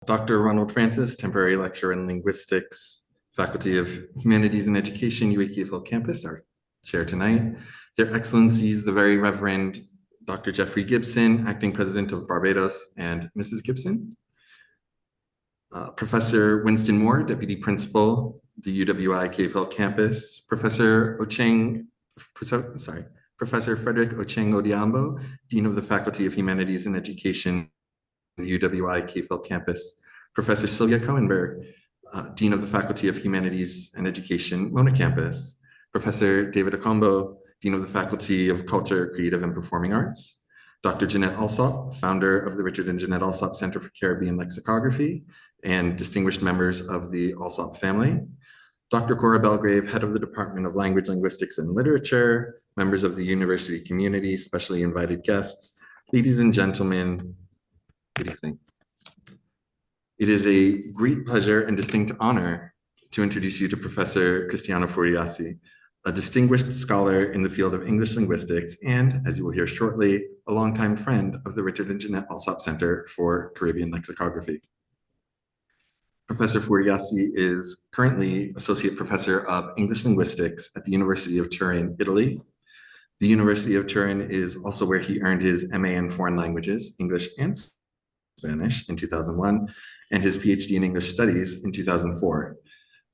Dr. Ronald Francis, Temporary Lecturer in Linguistics, Faculty of Humanities and Education, UAKFL Campus, our chair tonight. Their Excellencies, the Very Reverend Dr. Jeffrey Gibson, Acting President of Barbados, and Mrs. Gibson. Professor Winston Moore, Deputy Principal, the UWI KFL Campus. Professor Frederick Ocheng Odiambo, Dean of the Faculty of Humanities and Education, the UWI KFL Campus. Professor Sylvia Cohenberg, Dean of the Faculty of Humanities and Education, Mona Campus. Professor David Akombo, Dean of the Faculty of Culture, Creative and Performing Arts. Dr. Jeanette Allsopp, founder of the Richard and Jeanette Allsopp Center for Caribbean Lexicography, and distinguished members of the Allsopp family. Dr. Cora Belgrave, head of the Department of Language, Linguistics, and Literature, members of the university community, specially invited guests, ladies and gentlemen, good evening. It is a great pleasure and distinct honor to introduce you to Professor Cristiano Furiassi, a distinguished scholar in the field of English linguistics, and, as you will hear shortly, a longtime friend of the Richard and Jeanette Allsopp Center for Caribbean Lexicography. Professor Furiassi is currently Associate Professor of English Linguistics at the University of Turin, Italy. The University of Turin is also where he earned his MA in Foreign Languages, English and Spanish in 2001, and his PhD in English Studies in 2004.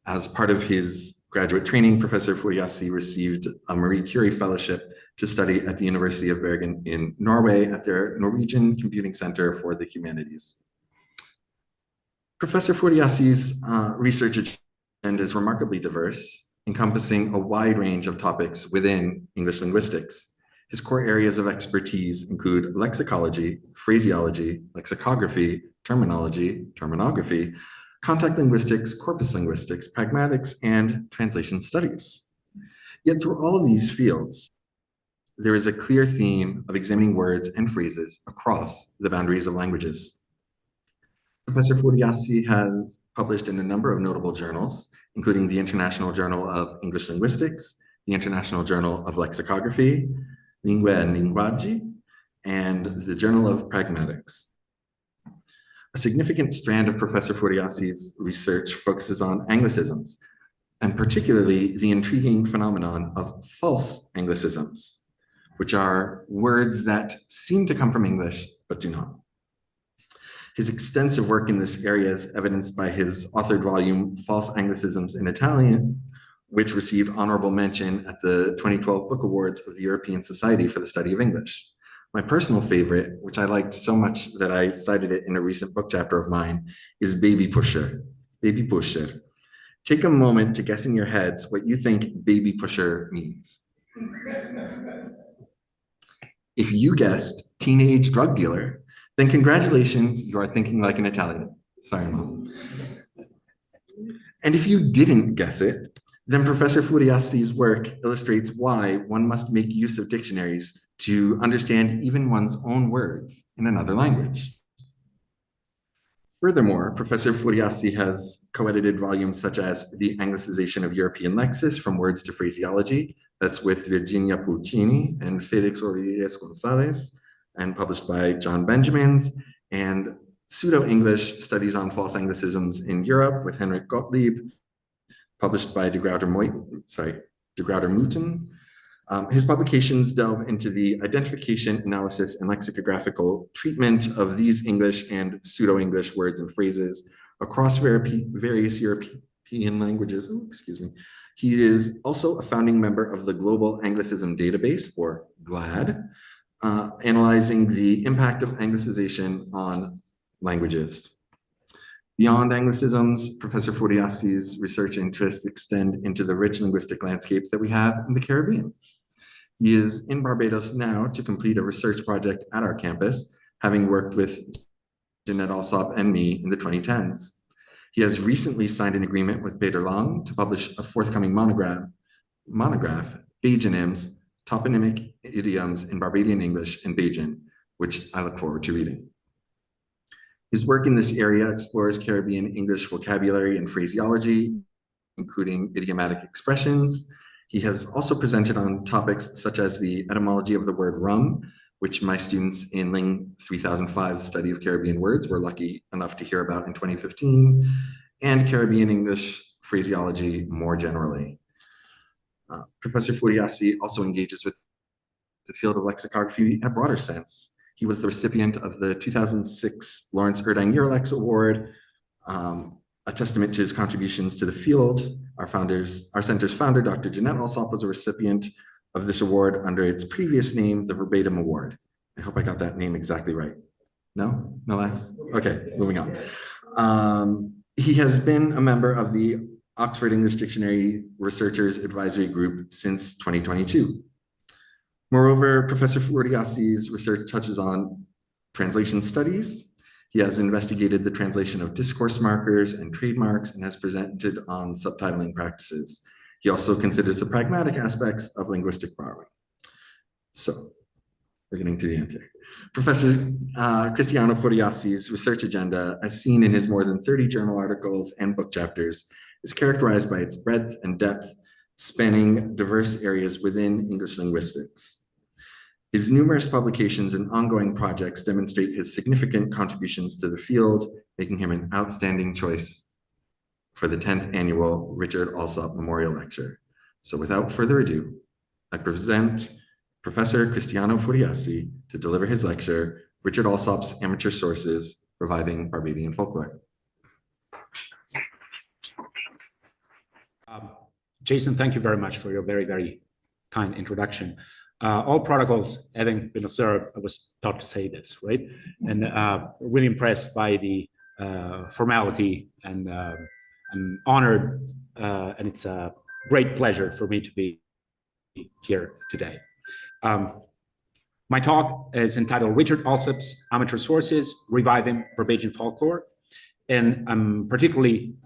As part of his graduate training, Professor Furiassi received a Marie Curie Fellowship to study at the University of Bergen in Norway at their Norwegian Computing Center for the Humanities. Professor Furiassi's research agenda is remarkably diverse, encompassing a wide range of topics within English linguistics. His core areas of expertise include lexicology, phraseology, lexicography, terminography, contact linguistics, corpus linguistics, pragmatics, and translation studies. Yet through all of these fields, there is a clear theme of examining words and phrases across the boundaries of languages. Professor Furiassi has published in a number of notable journals, including the International Journal of English Linguistics, the International Journal of Lexicography, Lingue e Linguaggi, and the Journal of Pragmatics. A significant strand of Professor Furiassi's research focuses on Anglicisms, and particularly the intriguing phenomenon of false Anglicisms, which are words that seem to come from English, but do not. His extensive work in this area is evidenced by his authored volume, False Anglicisms in Italian, which received honorable mention at the 2012 Book Awards of the European Society for the Study of English. My personal favorite, which I liked so much that I cited it in a recent book chapter of mine, is Baby Pusher. Baby Pusher. Take a moment to guess in your heads what you think Baby Pusher means. If you guessed teenage drug dealer, then congratulations, you are thinking like an Italian. Sorry, Mom. And if you didn't guess it, then Professor Furiassi's work illustrates why one must make use of dictionaries to understand even one's own words in another language. Furthermore, Professor Furiassi has co-edited volumes such as The Anglicization of European Lexis from Words to Phraseology, that's with Virginia Pulcini and Felix Rodriguez Gonzalez, and published by John Benjamins, and Pseudo-English Studies on False Anglicisms in Europe with Henrik Gottlieb, published by de Gruyter Muten. His publications delve into the identification, analysis, and lexicographical treatment of these English and pseudo-English words and phrases across various European languages. Oh, excuse me. He is also a founding member of the Global Anglicism Database, or GLAD, analyzing the impact of Anglicization on languages. Beyond Anglicisms, Professor Furiassi's research interests extend into the rich linguistic landscapes that we have in the Caribbean. He is in Barbados now to complete a research project at our campus, having worked with Jeanette Allsopp and me in the 2010s. He has recently signed an agreement with Peter Lang to publish a forthcoming monograph, Bajanims, Toponymic Idioms in Barbadian English and Bajan, which I look forward to reading. His work in this area explores Caribbean English vocabulary and phraseology, including idiomatic expressions. He has also presented on topics such as the etymology of the word rum, which my students in Ling 3005, the study of Caribbean words, were lucky enough to hear about in 2015, and Caribbean English phraseology more generally. Professor Furiassi also engages with the field of lexicography in a broader sense. He was the recipient of the 2006 Lawrence Erdine Euralex Award, a testament to his contributions to the field. Our center's founder, Dr. Jeanette Allsopp, was a recipient of this award under its previous name, the Verbatim Award. I hope I got that name exactly right. No? No laughs? Okay, moving on. He has been a member of the Oxford English Dictionary Researchers Advisory Group since 2022. Moreover, Professor Furiassi's research touches on translation studies. He has investigated the translation of discourse markers and trademarks and has presented on subtitling practices. He also considers the pragmatic aspects of linguistic borrowing. So, we're getting to the end here. Professor Cristiano Furiassi's research agenda, as seen in his more than 30 journal articles and book chapters, is characterized by its breadth and depth, spanning diverse areas within English linguistics. His numerous publications and ongoing projects demonstrate his significant contributions to the field, making him an outstanding choice for the 10th annual Richard Allsopp Memorial Lecture. So without further ado, I present Professor Cristiano Furiassi to deliver his lecture, Richard Allsopp's Amateur Sources, Reviving Barbadian Folklore. Jason, thank you very much for your very, very kind introduction. All protocols having been observed, I was taught to say this, right? And really impressed by the formality, and I'm honored, and it's a great pleasure for me to be here today. My talk is entitled Richard Allsopp's Amateur Sources, Reviving Barbadian Folklore. And I'm particularly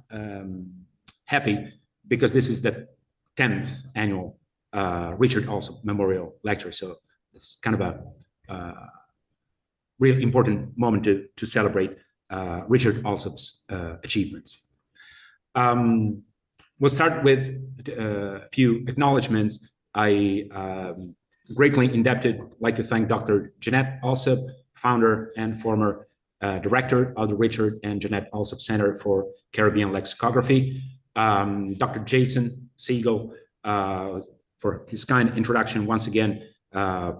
happy because this is the 10th annual Richard Allsopp Memorial Lecture. So it's kind of a really important moment to celebrate Richard Allsopp's achievements. We'll start with a few acknowledgements. I greatly indebted, like to thank Dr. Jeanette Allsopp, founder and former director of the Richard and Jeanette Allsopp Center for Caribbean Lexicography, Dr. Jason Siegel, for his kind introduction, once again,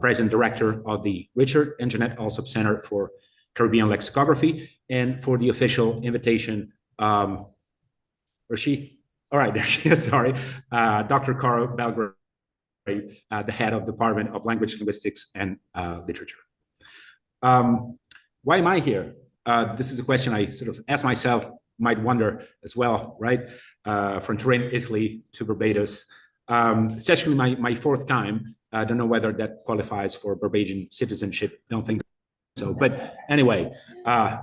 President Director of the Richard and Jeanette Allsopp Center for Caribbean Lexicography, and for the official invitation, where's she? All right, there she is, sorry. Dr. Carl Belgrade, the head of the Department of Language, Linguistics, and Literature. Why am I here? This is a question I sort of ask myself, might wonder as well, right? From Turin, Italy to Barbados. It's actually my fourth time. I don't know whether that qualifies for Barbadian citizenship. Don't think so. But anyway,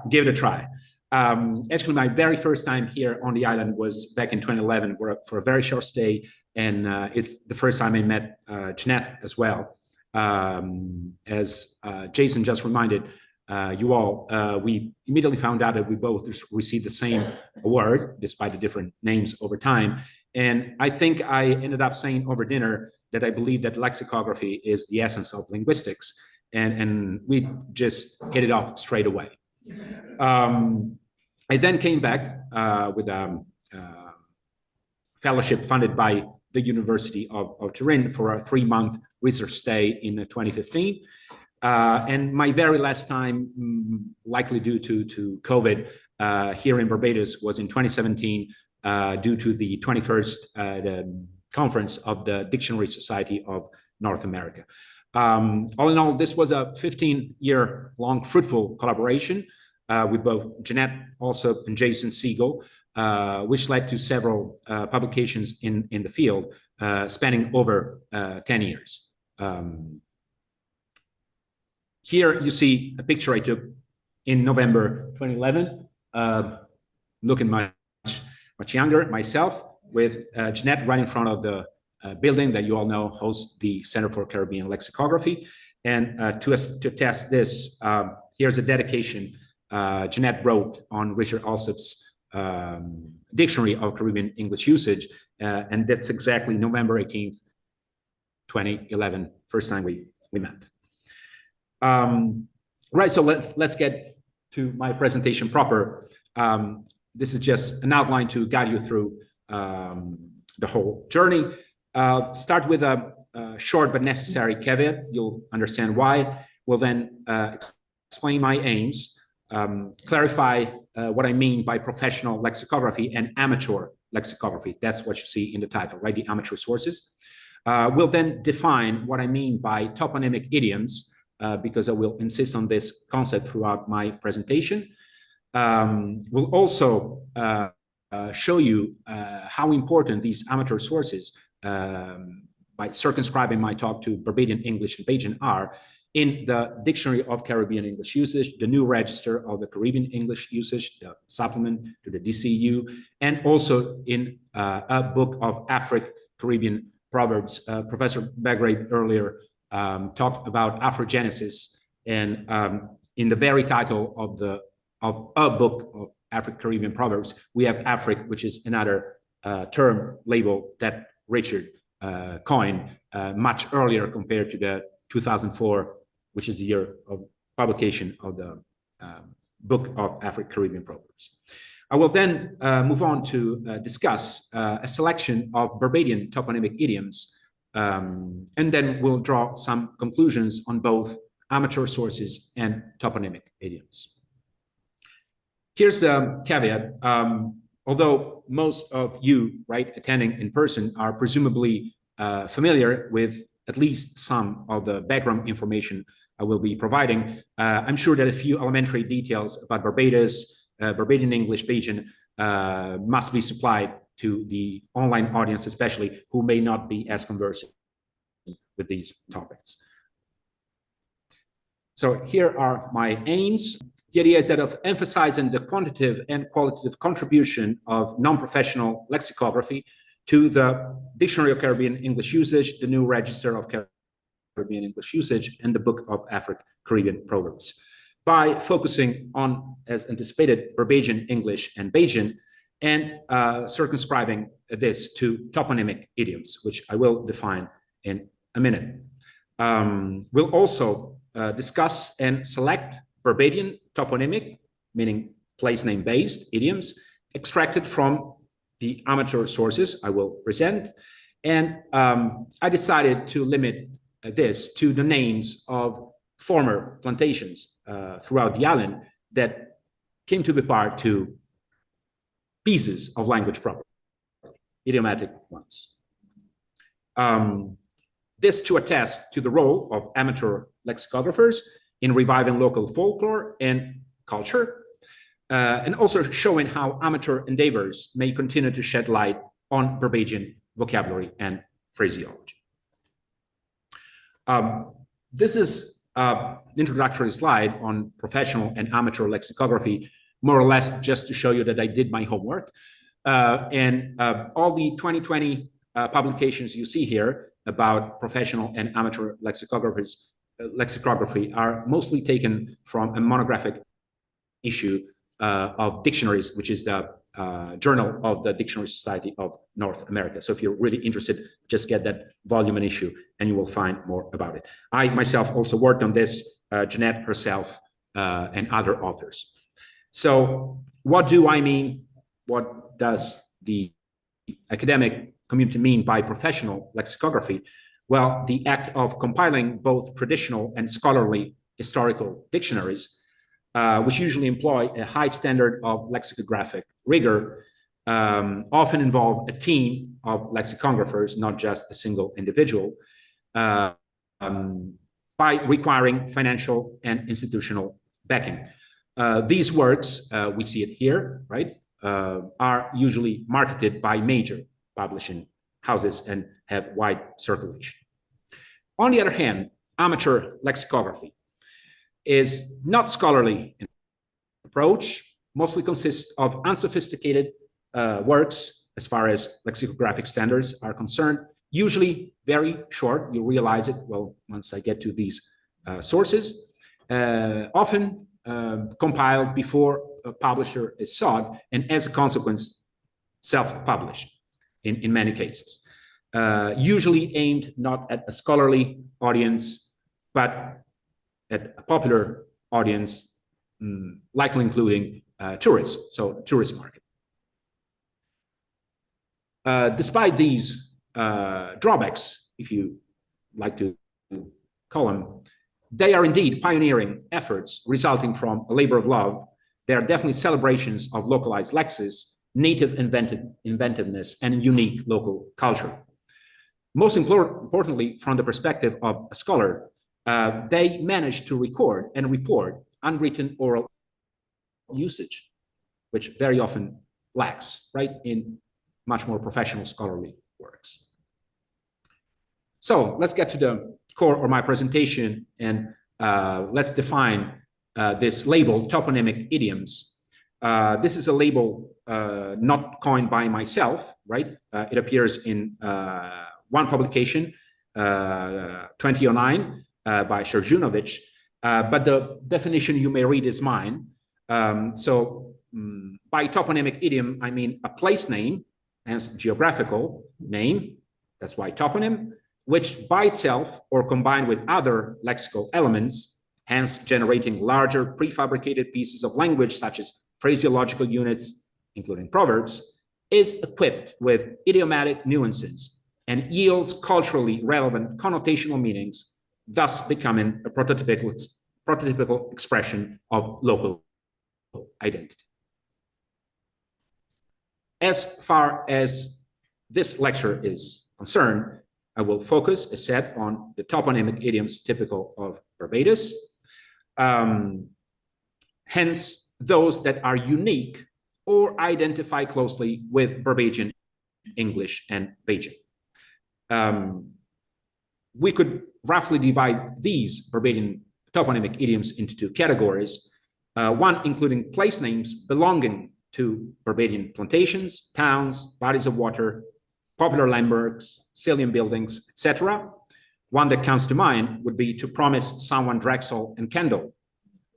give it a try. Actually, my very first time here on the island was back in 2011 for a very short stay. And it's the first time I met Jeanette as well. As Jason just reminded you all, we immediately found out that we both received the same award, despite the different names over time. And I think I ended up saying over dinner that I believe that lexicography is the essence of linguistics. And we just hit it off straight away. I then came back with a fellowship funded by the University of Turin for a 3-month research stay in 2015. And my very last time, likely due to COVID, here in Barbados was in 2017, due to the 21st the conference of the Dictionary Society of North America. All in all, this was a 15-year-long fruitful collaboration with both Jeanette Allsopp and Jason Siegel, which led to several publications in the field, spanning over 10 years. Here you see a picture I took in November 2011, looking much younger myself, with Jeanette right in front of the building that you all know hosts the Center for Caribbean Lexicography. And to test this, here's a dedication Jeanette wrote on Richard Allsopp's Dictionary of Caribbean English Usage, and that's exactly November 18th, 2011, first time we met. Right, so let's get to my presentation proper. This is just an outline to guide you through the whole journey. Start with a short but necessary caveat. You'll understand why. We'll then explain my aims, clarify what I mean by professional lexicography and amateur lexicography. That's what you see in the title, right? The amateur sources. We'll then define what I mean by toponymic idioms, because I will insist on this concept throughout my presentation. We'll also show you how important these amateur sources, by circumscribing my talk to Barbadian English and Bajan, are in the Dictionary of Caribbean English Usage, the new Register of the Caribbean English Usage, the supplement to the DCU, and also in a book of Afro-Caribbean proverbs. Professor Bagrave earlier talked about Afrogenesis, and in the very title of a book of Afro-Caribbean proverbs, we have Afric, which is another term label that Richard coined much earlier compared to the 2004, which is the year of publication of the book of Afro-Caribbean proverbs. I will then move on to discuss a selection of Barbadian toponymic idioms, and then we'll draw some conclusions on both amateur sources and toponymic idioms. Here's the caveat. Although most of you, right, attending in person are presumably familiar with at least some of the background information I will be providing, I'm sure that a few elementary details about Barbados, Barbadian English, Bajan, must be supplied to the online audience, especially who may not be as conversant with these topics. So here are my aims. The idea is that of emphasizing the quantitative and qualitative contribution of non-professional lexicography to the Dictionary of Caribbean English Usage, the new Register of Caribbean English Usage, and the Book of Afro-Caribbean Proverbs, by focusing on, as anticipated, Barbadian English and Bajan, and circumscribing this to toponymic idioms, which I will define in a minute. We'll also discuss and select Barbadian toponymic, meaning place name based idioms, extracted from the amateur sources I will present. And I decided to limit this to the names of former plantations throughout the island that came to be part to pieces of language property, idiomatic ones. This to attest to the role of amateur lexicographers in reviving local folklore and culture, and also showing how amateur endeavors may continue to shed light on Barbadian vocabulary and phraseology. This is an introductory slide on professional and amateur lexicography, more or less just to show you that I did my homework. And all the 2020 publications you see here about professional and amateur lexicography are mostly taken from a monographic issue of Dictionaries, which is the Journal of the Dictionary Society of North America. So if you're really interested, just get that volume and issue and you will find more about it. I myself also worked on this, Jeanette herself, and other authors. So what do I mean? What does the academic community mean by professional lexicography? Well, the act of compiling both traditional and scholarly historical dictionaries, which usually employ a high standard of lexicographic rigor, often involve a team of lexicographers, not just a single individual, by requiring financial and institutional backing. These works, we see it here, right, are usually marketed by major publishing houses and have wide circulation. On the other hand, amateur lexicography is not scholarly in approach, mostly consists of unsophisticated works as far as lexicographic standards are concerned, usually very short. You'll realize it, well, once I get to these sources, often compiled before a publisher is sought, and as a consequence, self-published in many cases. Usually aimed not at a scholarly audience, but at a popular audience, likely including tourists, so tourist market. Despite these drawbacks, if you like to call them, they are indeed pioneering efforts resulting from a labor of love. They are definitely celebrations of localized lexis, native inventiveness, and unique local culture. Most importantly, from the perspective of a scholar, they managed to record and report unwritten oral usage, which very often lacks, right, in much more professional scholarly works. So let's get to the core of my presentation, and let's define this label, toponymic idioms. This is a label not coined by myself, right? It appears in one publication, 2009, by Sherjunovic, but the definition you may read is mine. By toponymic idiom, I mean a place name, hence geographical name, that's why toponym, which by itself or combined with other lexical elements, hence generating larger prefabricated pieces of language such as phraseological units, including proverbs, is equipped with idiomatic nuances and yields culturally relevant connotational meanings, thus becoming a prototypical expression of local identity. As far as this lecture is concerned, I will focus, as said, on the toponymic idioms typical of Barbados, hence those that are unique or identify closely with Barbadian English and Bajan. We could roughly divide these Barbadian toponymic idioms into two categories, one including place names belonging to Barbadian plantations, towns, bodies of water, popular landmarks, salient buildings, etc. One that comes to mind would be to promise someone Drexel and Kendall,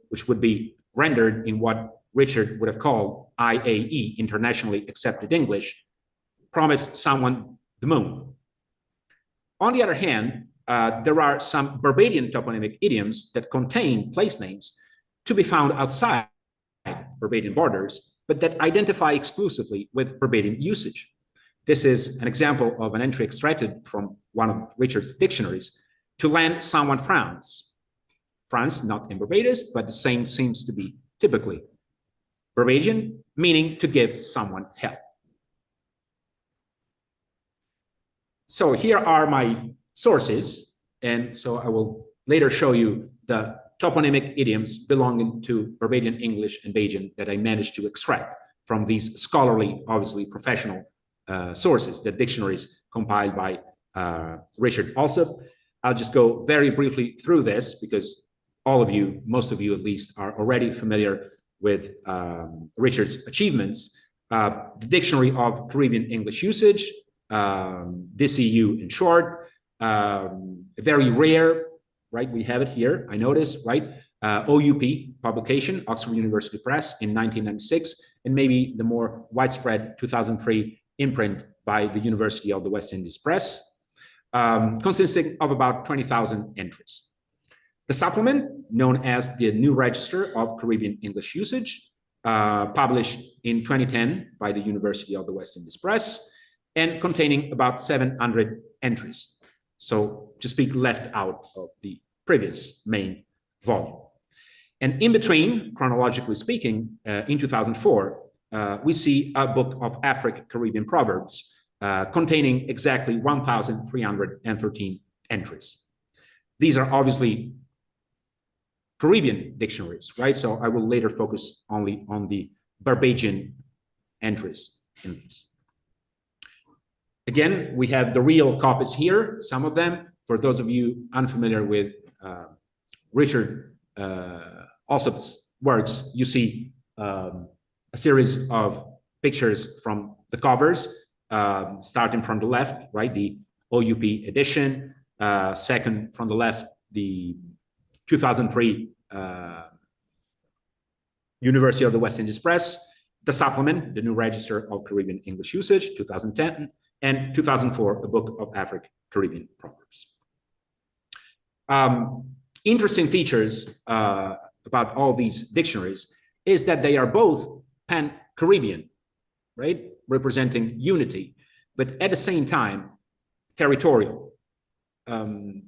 which would be rendered in what Richard would have called IAE, Internationally Accepted English, promise someone the moon. On the other hand, there are some Barbadian toponymic idioms that contain place names to be found outside Barbadian borders, but that identify exclusively with Barbadian usage. This is an example of an entry extracted from one of Richard's dictionaries: to land someone frowns. France, not in Barbados, but the same seems to be typically Barbadian, meaning to give someone help. So here are my sources, and so I will later show you the toponymic idioms belonging to Barbadian English and Bajan that I managed to extract from these scholarly, obviously professional sources, the dictionaries compiled by Richard Allsopp. I'll just go very briefly through this because all of you, most of you at least, are already familiar with Richard's achievements. The Dictionary of Caribbean English Usage, DCU in short, very rare, right? We have it here, I noticed, right? OUP publication, Oxford University Press in 1996, and maybe the more widespread 2003 imprint by the University of the West Indies Press, consisting of about 20,000 entries. The supplement, known as the New Register of Caribbean English Usage, published in 2010 by the University of the West Indies Press, and containing about 700 entries. So to speak, left out of the previous main volume. And in between, chronologically speaking, in 2004, we see a book of Afro-Caribbean proverbs containing exactly 1,313 entries. These are obviously Caribbean dictionaries, right? So I will later focus only on the Barbadian entries in these. Again, we have the real copies here, some of them. For those of you unfamiliar with Richard Allsopp's works, you see a series of pictures from the covers, starting from the left, right, the OUP edition, second from the left, the 2003 University of the West Indies Press, the supplement, the New Register of Caribbean English Usage, 2010, and 2004, a book of Afro-Caribbean proverbs. interesting features about all these dictionaries is that they are both pan-Caribbean, right? Representing unity, but at the same time, territorial.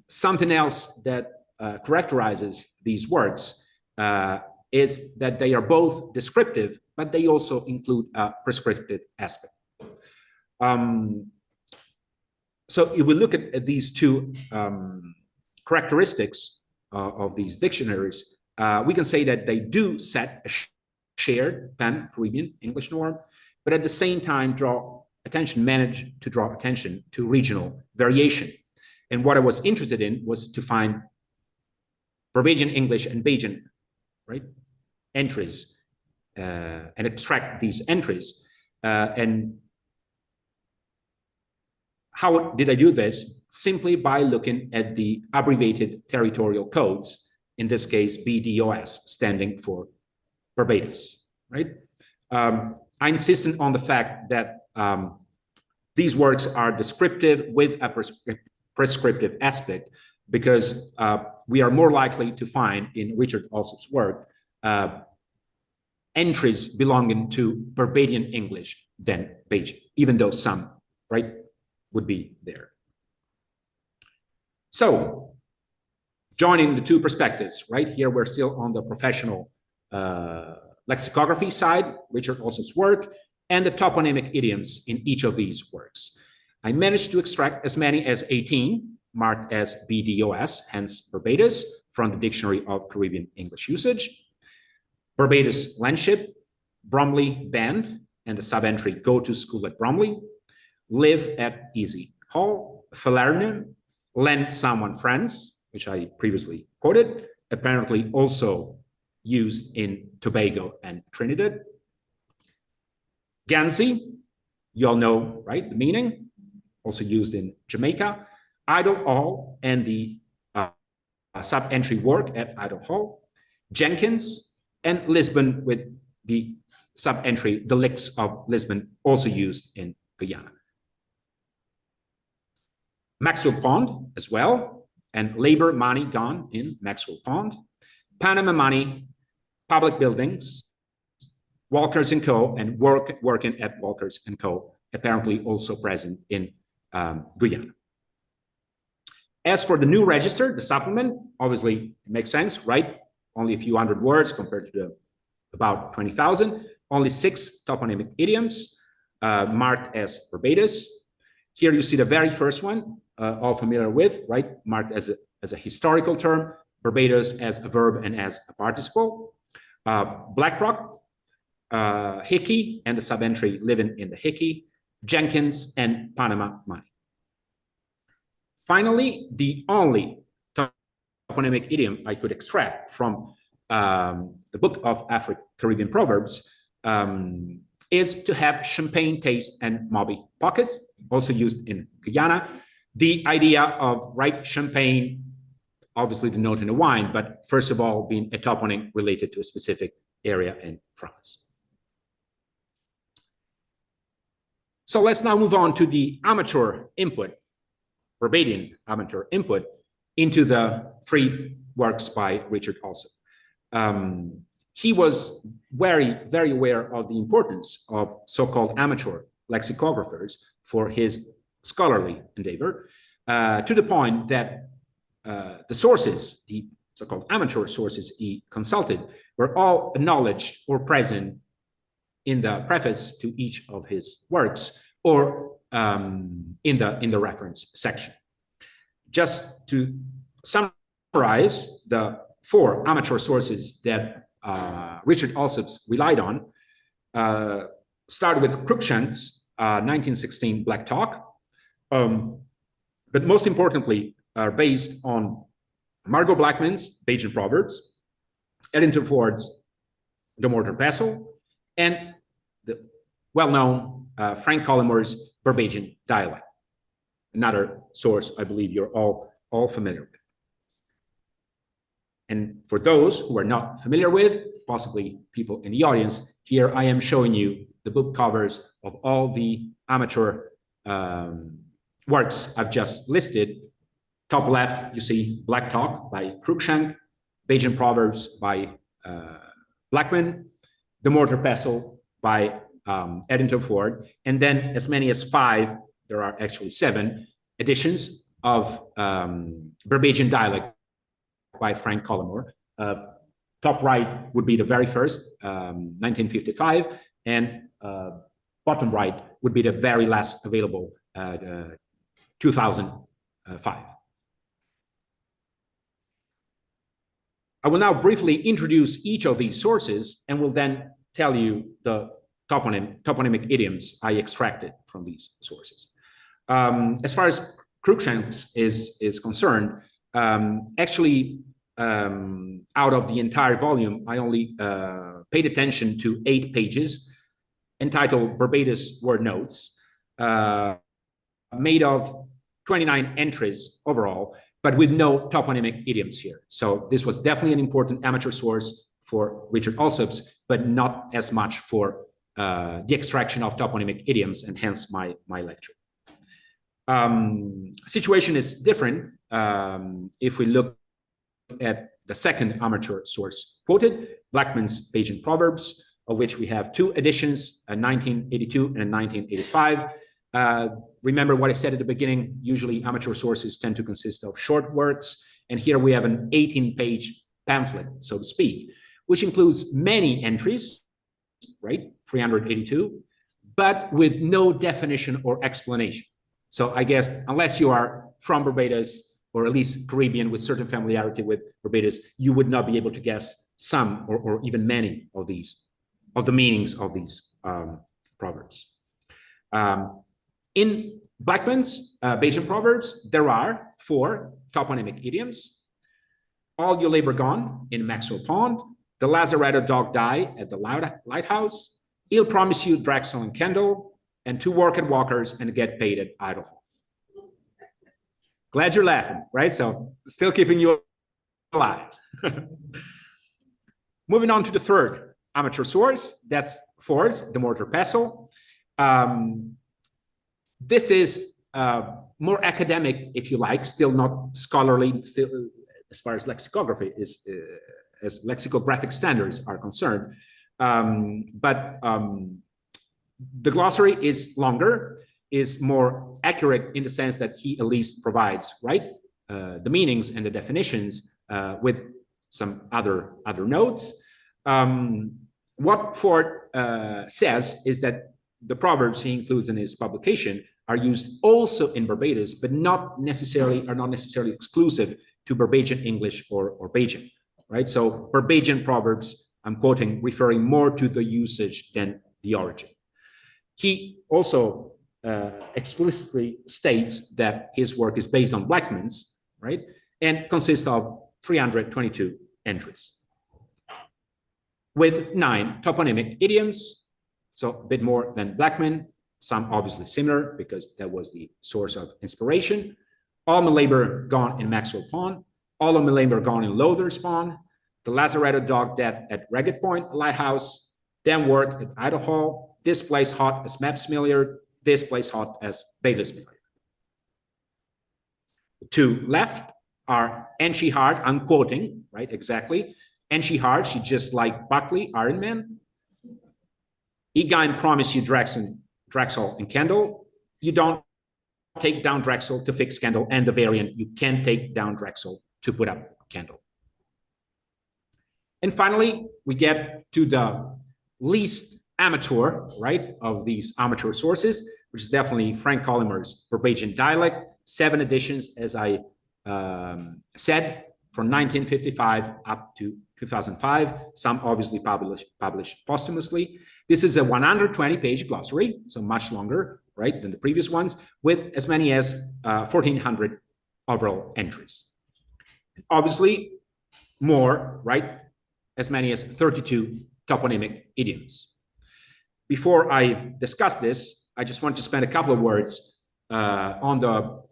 Something else that characterizes these works is that they are both descriptive, but they also include a prescriptive aspect. So if we look at these two characteristics of these dictionaries, we can say that they do set a shared pan-Caribbean English norm, but at the same time manage to draw attention to regional variation. And what I was interested in was to find Barbadian English and Bajan, right, entries and extract these entries. And how did I do this? Simply by looking at the abbreviated territorial codes, in this case, BDOS, standing for Barbados, right? I insisted on the fact that these works are descriptive with a prescriptive aspect, because we are more likely to find in Richard Allsopp's work entries belonging to Barbadian English than Bajan, even though some, right, would be there. So, joining the two perspectives, right? Here we're still on the professional lexicography side, Richard Allsopp's work, and the toponymic idioms in each of these works. I managed to extract as many as 18, marked as BDOS, hence Barbados, from the Dictionary of Caribbean English Usage. Barbados Landship, Bromley Band, and the sub-entry Go to School at Bromley, Live at Easy Hall, Falernian, Lend Someone Friends, which I previously quoted, apparently also used in Tobago and Trinidad. Gansey, you all know, right, the meaning, also used in Jamaica. Idle Hall and the sub-entry work at Idle Hall. Jenkins, and Lisbon with the sub-entry, the licks of Lisbon, also used in Guyana. Maxwell Pond as well, and labor money gone in Maxwell Pond. Panama money, public buildings, Walkers & Co., and working at Walkers & Co., apparently also present in Guyana. As for the new register, the supplement, obviously it makes sense, right? Only a few hundred words compared to the about 20,000. Only 6 toponymic idioms marked as Barbados. Here you see the very first one, all familiar with, right? Marked as a historical term, Barbados as a verb and as a participle. BlackRock, Hickey, and the sub-entry living in the Hickey, Jenkins, and Panama money. Finally, the only toponymic idiom I could extract from the book of Afro-Caribbean Proverbs is to have champagne taste and mobby pockets, also used in Guyana. The idea of, right, champagne, obviously denoting a wine, but first of all, being a toponym related to a specific area in France. So let's now move on to the amateur input, Barbadian amateur input, into the 3 works by Richard Allsopp. He was very, very aware of the importance of so-called amateur lexicographers for his scholarly endeavor, to the point that the sources, the so-called amateur sources he consulted, were all acknowledged or present in the preface to each of his works, or in the reference section. Just to summarize the 4 amateur sources that Richard Allsopp relied on, started with Cruikshank's 1916 Black Talk, but most importantly are based on Margot Blackman's Bajan Proverbs, Eddington Ford's The Mortar Pestle, and the well-known Frank Collimore's Barbadian Dialect, another source I believe you're all familiar with. And for those who are not familiar with, possibly people in the audience, here I am showing you the book covers of all the amateur works I've just listed, Top left, you see Black Talk by Cruikshank, Bayesian Proverbs by Blackman, The Mortar Pestle by Eddington Ford, and then as many as 5, there are actually 7 editions of Barbadian Dialect by Frank Collymore. Top right would be the very first, 1955, and bottom right would be the very last available, 2005. I will now briefly introduce each of these sources and will then tell you the toponymic idioms I extracted from these sources. As far as Cruikshank's is concerned, actually, out of the entire volume, I only paid attention to 8 pages entitled Barbados Word Notes, made of 29 entries overall, but with no toponymic idioms here. So this was definitely an important amateur source for Richard Allsopp's, but not as much for the extraction of toponymic idioms, and hence my lecture. Situation is different if we look at the second amateur source quoted, Blackman's Bayesian Proverbs, of which we have 2 editions, a 1982 and a 1985. Remember what I said at the beginning, usually amateur sources tend to consist of short works, and here we have an 18-page pamphlet, so to speak, which includes many entries, right, 382, but with no definition or explanation. So I guess unless you are from Barbados, or at least Caribbean with certain familiarity with Barbados, you would not be able to guess some or even many of these, of the meanings of these proverbs. In Blackman's Bayesian Proverbs, there are 4 toponymic idioms. All your labor gone in Maxwell Pond, the Lazaretto dog die at the lighthouse, he'll promise you Drexel and Kendall, and 2 work at Walkers and get paid at Idle. Glad you're laughing, right? So still keeping you alive. Moving on to the third amateur source, that's Ford's, The Mortar Pestle. This is more academic, if you like, still not scholarly, still as far as lexicography is, as lexicographic standards are concerned. But the glossary is longer, is more accurate in the sense that he at least provides, right, the meanings and the definitions with some other notes. What Ford says is that the proverbs he includes in his publication are used also in Barbados, but are not necessarily exclusive to Barbadian English or Bayesian, right? So Barbadian proverbs, I'm quoting, referring more to the usage than the origin. He also explicitly states that his work is based on Blackman's, right, and consists of 322 entries with 9 toponymic idioms, so a bit more than Blackman, some obviously similar because that was the source of inspiration. All my labor gone in Maxwell Pond, all of my labor gone in Lowther's Pond, the Lazaretto dog dead at Ragged Point Lighthouse, then work at Idle Hall, this place hot as Maps Milliard, this place hot as Bayless Milliard. To left are and she hard, I'm quoting, right, exactly. And she hard, she just like Buckley, Iron Man. Egain promise you Drexel and Kendall. You don't take down Drexel to fix Kendall, and the variant, you can take down Drexel to put up Kendall. And finally, we get to the least amateur, right, of these amateur sources, which is definitely Frank Collymmore's Barbadian Dialect, 7 editions, as I said, from 1955 up to 2005, some obviously published posthumously. This is a 120-page glossary, so much longer, right, than the previous ones, with as many as 1,400 overall entries. Obviously, more, right, as many as 32 toponymic idioms. Before I discuss this, I just want to spend a couple of words on the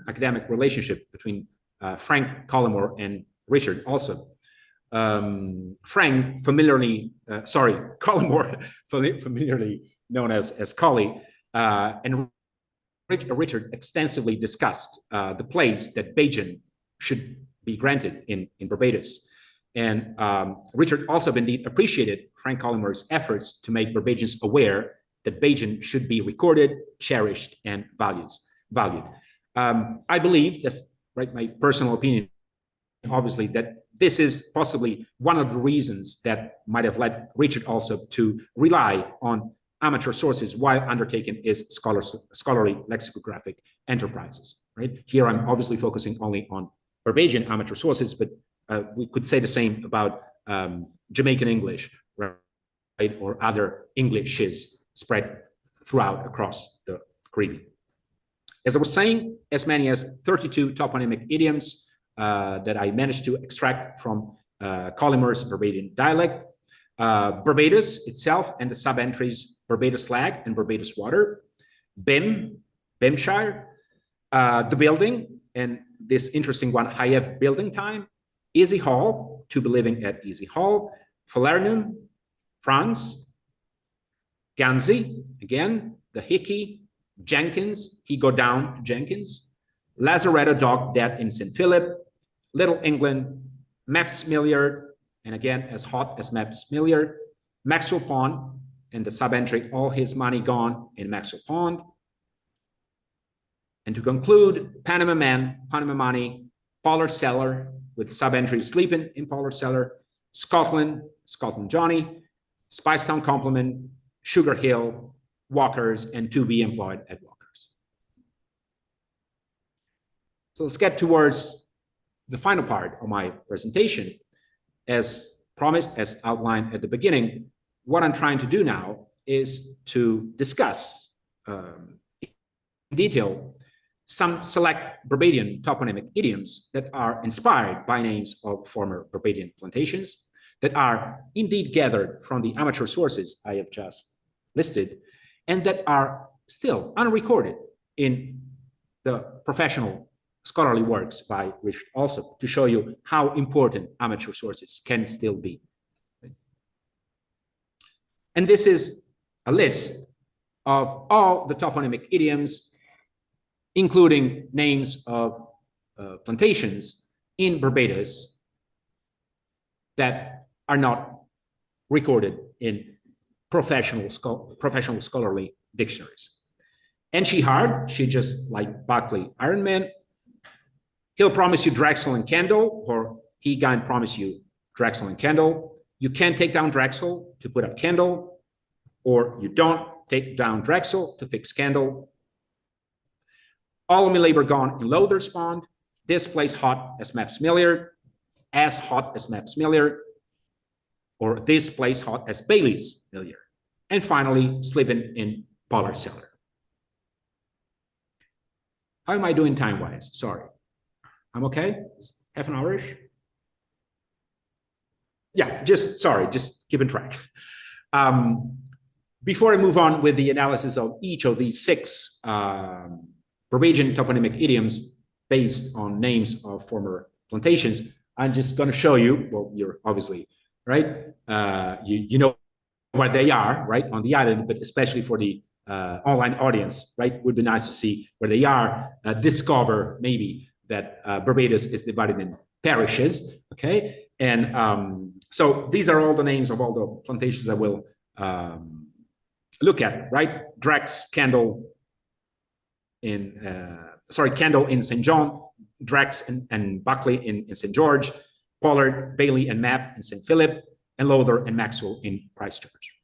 academic relationship between Frank Collymore and Richard Allsopp. Frank, Collymore, familiarly known as Collie, and Richard extensively discussed the place that Bajan should be granted in Barbados. And Richard also indeed appreciated Frank Collymor's efforts to make Barbadians aware that Bajan should be recorded, cherished, and valued. I believe, that's right, my personal opinion, obviously, that this is possibly one of the reasons that might have led Richard also to rely on amateur sources while undertaking his scholarly lexicographic enterprises. Right here, I'm obviously focusing only on Barbadian amateur sources, but we could say the same about Jamaican English, right, or other Englishes spread throughout across the Caribbean. As I was saying, as many as 32 toponymic idioms that I managed to extract from Collymor's Barbadian dialect. Barbados itself and the sub-entries Barbados Slag and Barbados Water, Bimshire, the building, and this interesting one, Hayev building time, Easy Hall, to be living at Easy Hall, Falernum, France, Ganzi, again, the Hickey, Jenkins, he go down to Jenkins, Lazaretto Dock dead in St. Philip, Little England, Mapps Milliard, and again, as hot as Mapps Milliard, Maxwell Pond, and the sub-entry, all his money gone in Maxwell Pond. And to conclude, Panama Man, Panama Money, Pollard Cellar, with sub-entry sleeping in Pollard Cellar, Scotland, Scotland Johnny, Spicetown Compliment, Sugar Hill, Walkers, and to be employed at Walkers. So let's get towards the final part of my presentation. As promised, as outlined at the beginning, what I'm trying to do now is to discuss in detail some select Barbadian toponymic idioms that are inspired by names of former Barbadian plantations, that are indeed gathered from the amateur sources I have just listed, and that are still unrecorded in the professional scholarly works by Richard Allsopp, to show you how important amateur sources can still be. And this is a list of all the toponymic idioms, including names of plantations in Barbados that are not recorded in professional scholarly dictionaries. And she just like Buckley Ironman, he'll promise you Drexel and Kendall, or he can promise you Drexel and Kendall. You can't take down Drexel to put up Kendall, or you don't take down Drexel to fix Kendall. All of my labor gone in Lowther's Pond. This place hot as Mapps Milliard, as hot as Mapps Milliard, or this place hot as Bailey's Milliard. And finally, sleeping in Pollard Cellar. How am I doing time-wise? Sorry. I'm okay? It's half an hour-ish? Yeah, just keeping track. Before I move on with the analysis of each of these 6 Barbadian toponymic idioms based on names of former plantations, I'm just going to show you, well, you're obviously, right? You know what they are, right, on the island, but especially for the online audience, right? Would be nice to see where they are, discover maybe that Barbados is divided in parishes, okay? And so these are all the names of all the plantations I will look at, right? Drex, Kendall Kendall in St. John, Drex and Buckley in St. George, Pollard, Bailey, and Mapp in St. Philip, and Lowther and Maxwell in Christchurch.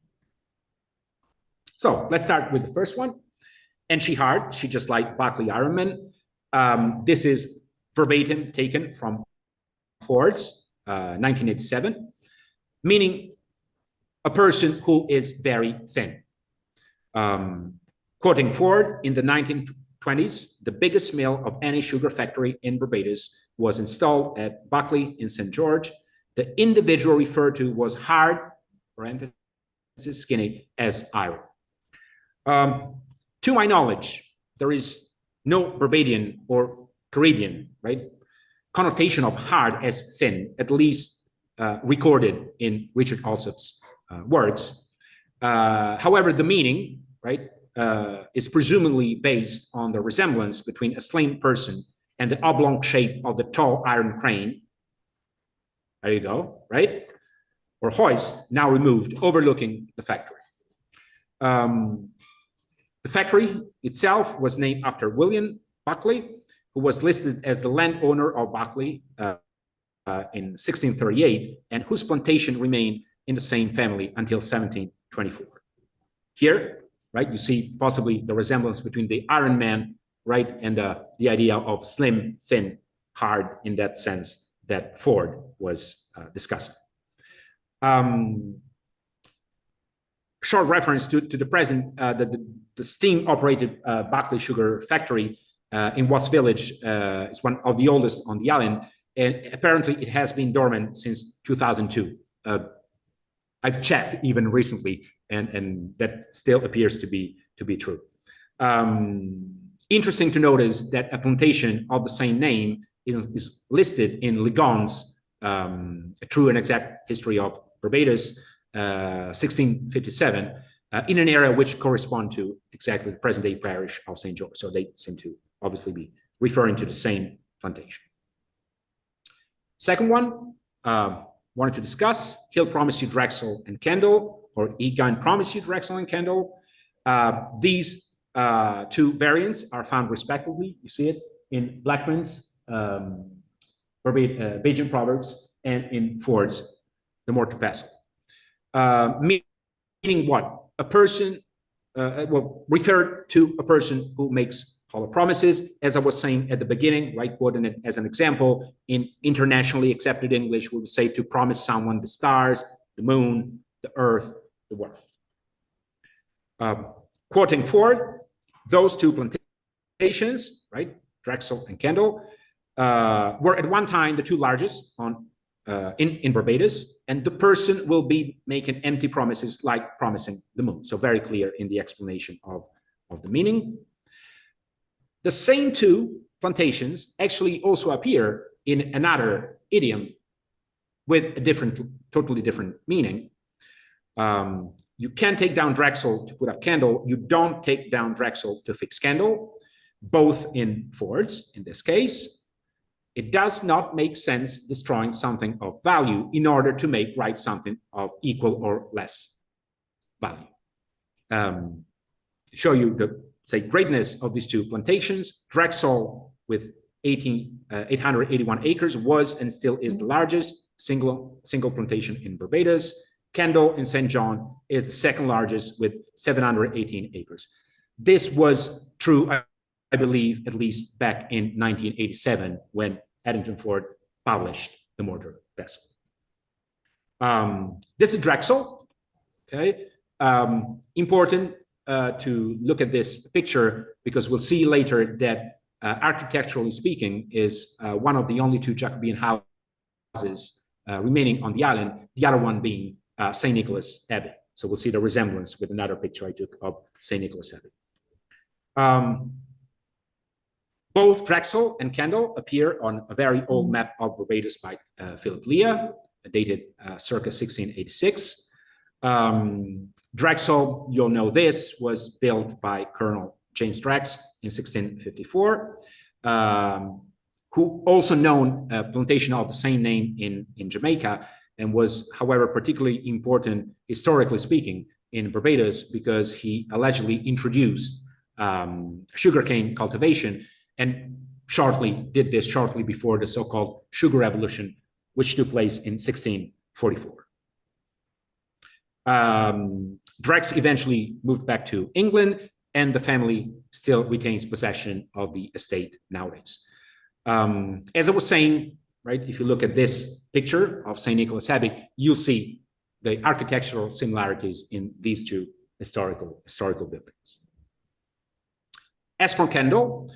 So let's start with the first one. And she just like Buckley Ironman. This is verbatim taken from Ford's 1987, meaning a person who is very thin. Quoting Ford, in the 1920s, the biggest mill of any sugar factory in Barbados was installed at Buckley in St. George. The individual referred to was hard, parenthesis, skinny, as iron. To my knowledge, there is no Barbadian or Caribbean, right, connotation of hard as thin, at least recorded in Richard Allsopp's works. However, the meaning, right, is presumably based on the resemblance between a slim person and the oblong shape of the tall iron crane. There you go, right? Or hoist, now removed, overlooking the factory. The factory itself was named after William Buckley, who was listed as the landowner of Buckley in 1638, and whose plantation remained in the same family until 1724. Here, right, you see possibly the resemblance between the Iron Man, right, and the idea of slim, thin, hard in that sense that Ford was discussing. Short reference to the present, the steam-operated Buckley sugar factory in Watts Village is one of the oldest on the island, and apparently it has been dormant since 2002. I've checked even recently, and that still appears to be true. Interesting to notice that a plantation of the same name is listed in Ligon's A True and Exact History of Barbados, 1657, in an area which correspond to exactly the present-day parish of St. George. So they seem to obviously be referring to the same plantation. Second one, wanted to discuss, Hill promised you Drexel and Kendall, or Egan promised you Drexel and Kendall. These two variants are found respectively, you see it, in Blackman's Bajan Proverbs and in Ford's The Mortar Pestle. Meaning what? A person, referred to a person who makes hollow promises, as I was saying at the beginning, right, quoting it as an example, in internationally accepted English, we would say to promise someone the stars, the moon, the earth, the world. Quoting Ford, those two plantations, right, Drexel and Kendall, were at one time the two largest in Barbados, and the person will be making empty promises like promising the moon. So very clear in the explanation of the meaning. The same two plantations actually also appear in another idiom with a totally different meaning. You can take down Drexel to put up Kendall. You don't take down Drexel to fix Kendall, both in Ford's, in this case. It does not make sense destroying something of value in order to make right something of equal or less value. To show you the, say, greatness of these two plantations, Drexel with 881 acres was and still is the largest single plantation in Barbados. Kendall in St. John is the second largest with 718 acres. This was true, I believe, at least back in 1987 when Eddington Ford published The Mortar Pestle. This is Drexel, okay? Important to look at this picture because we'll see later that architecturally speaking is one of the only two Jacobean houses remaining on the island, the other one being St. Nicholas Abbey. So we'll see the resemblance with another picture I took of St. Nicholas Abbey. Both Drexel and Kendall appear on a very old map of Barbados by Philip Leah, dated circa 1686. Drexel, you'll know this, was built by Colonel James Drax in 1654, who also known a plantation of the same name in Jamaica, and was, however, particularly important, historically speaking, in Barbados because he allegedly introduced sugarcane cultivation and did this shortly before the so-called Sugar Revolution, which took place in 1644. Drax eventually moved back to England, and the family still retains possession of the estate nowadays. As I was saying, right, if you look at this picture of St. Nicholas Abbey, you'll see the architectural similarities in these two historical buildings. As for Kendall,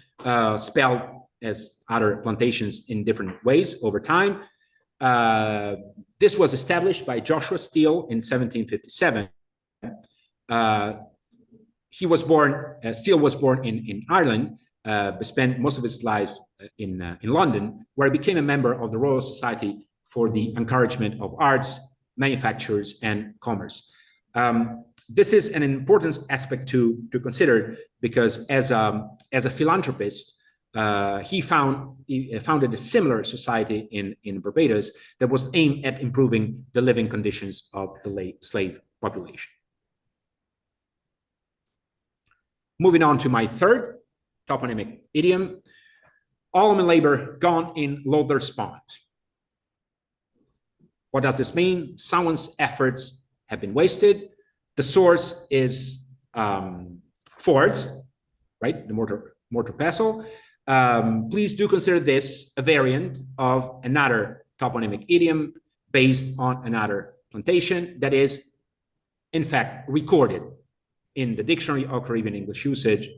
spelled as other plantations in different ways over time, this was established by Joshua Steele in 1757. Steele was born in Ireland, but spent most of his life in London, where he became a member of the Royal Society for the Encouragement of Arts, Manufactures, and Commerce. This is an important aspect to consider, because as a philanthropist, he founded a similar society in Barbados that was aimed at improving the living conditions of the slave population. Moving on to my third toponymic idiom, all my labor gone in Lowther's pond. What does this mean? Someone's efforts have been wasted. The source is Ford's, right? The mortar pestle. Please do consider this a variant of another toponymic idiom based on another plantation that is, in fact, recorded in the Dictionary of Caribbean English Usage,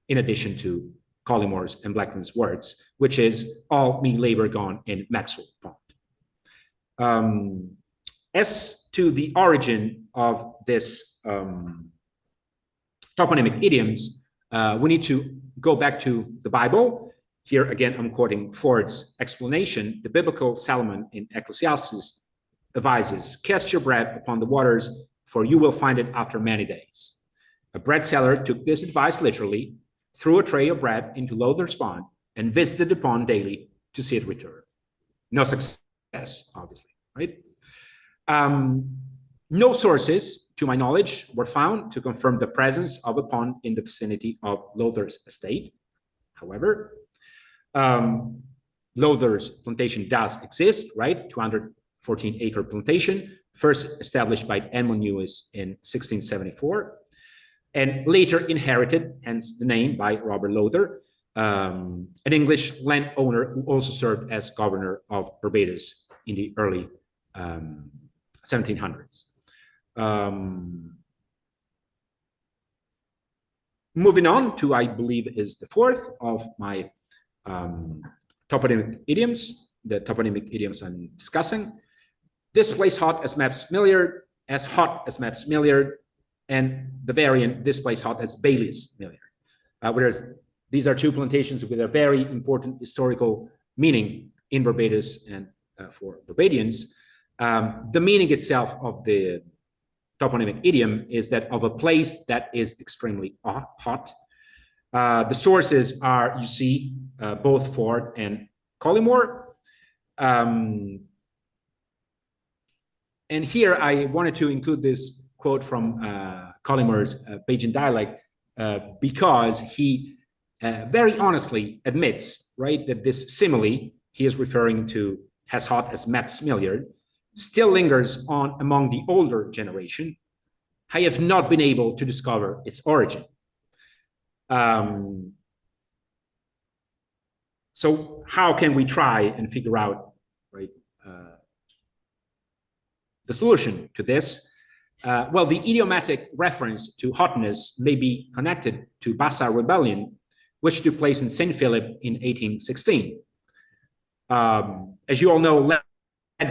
in addition to Collimore's and Blackman's words, which is all me labor gone in Maxwell Pond. As to the origin of this toponymic idioms, we need to go back to the Bible. Here again, I'm quoting Ford's explanation. The biblical Solomon in Ecclesiastes advises, cast your bread upon the waters, for you will find it after many days. A bread seller took this advice literally, threw a tray of bread into Lowther's pond, and visited the pond daily to see it return. No success, obviously, right? No sources, to my knowledge, were found to confirm the presence of a pond in the vicinity of Lowther's estate. However, Lowther's plantation does exist, right? 214-acre plantation, first established by Edmund Lewis in 1674, and later inherited, hence the name, by Robert Lowther, an English landowner who also served as governor of Barbados in the early 1700s. Moving on to, I believe, is the fourth of my toponymic idioms, the toponymic idioms I'm discussing. This place hot as maps Milliard, as hot as maps Milliard, and the variant this place hot as Bailey's Milliard. Whereas these are two plantations with a very important historical meaning in Barbados and for Barbadians. The meaning itself of the toponymic idiom is that of a place that is extremely hot. The sources are, you see, both Ford and Collimore. And here I wanted to include this quote from Collimore's Bajan dialect because he very honestly admits, right, that this simile he is referring to, as hot as maps Milliard, still lingers on among the older generation. I have not been able to discover its origin. So how can we try and figure out, right, the solution to this? Well, the idiomatic reference to hotness may be connected to Bassa Rebellion, which took place in St. Philip in 1816. As you all know, led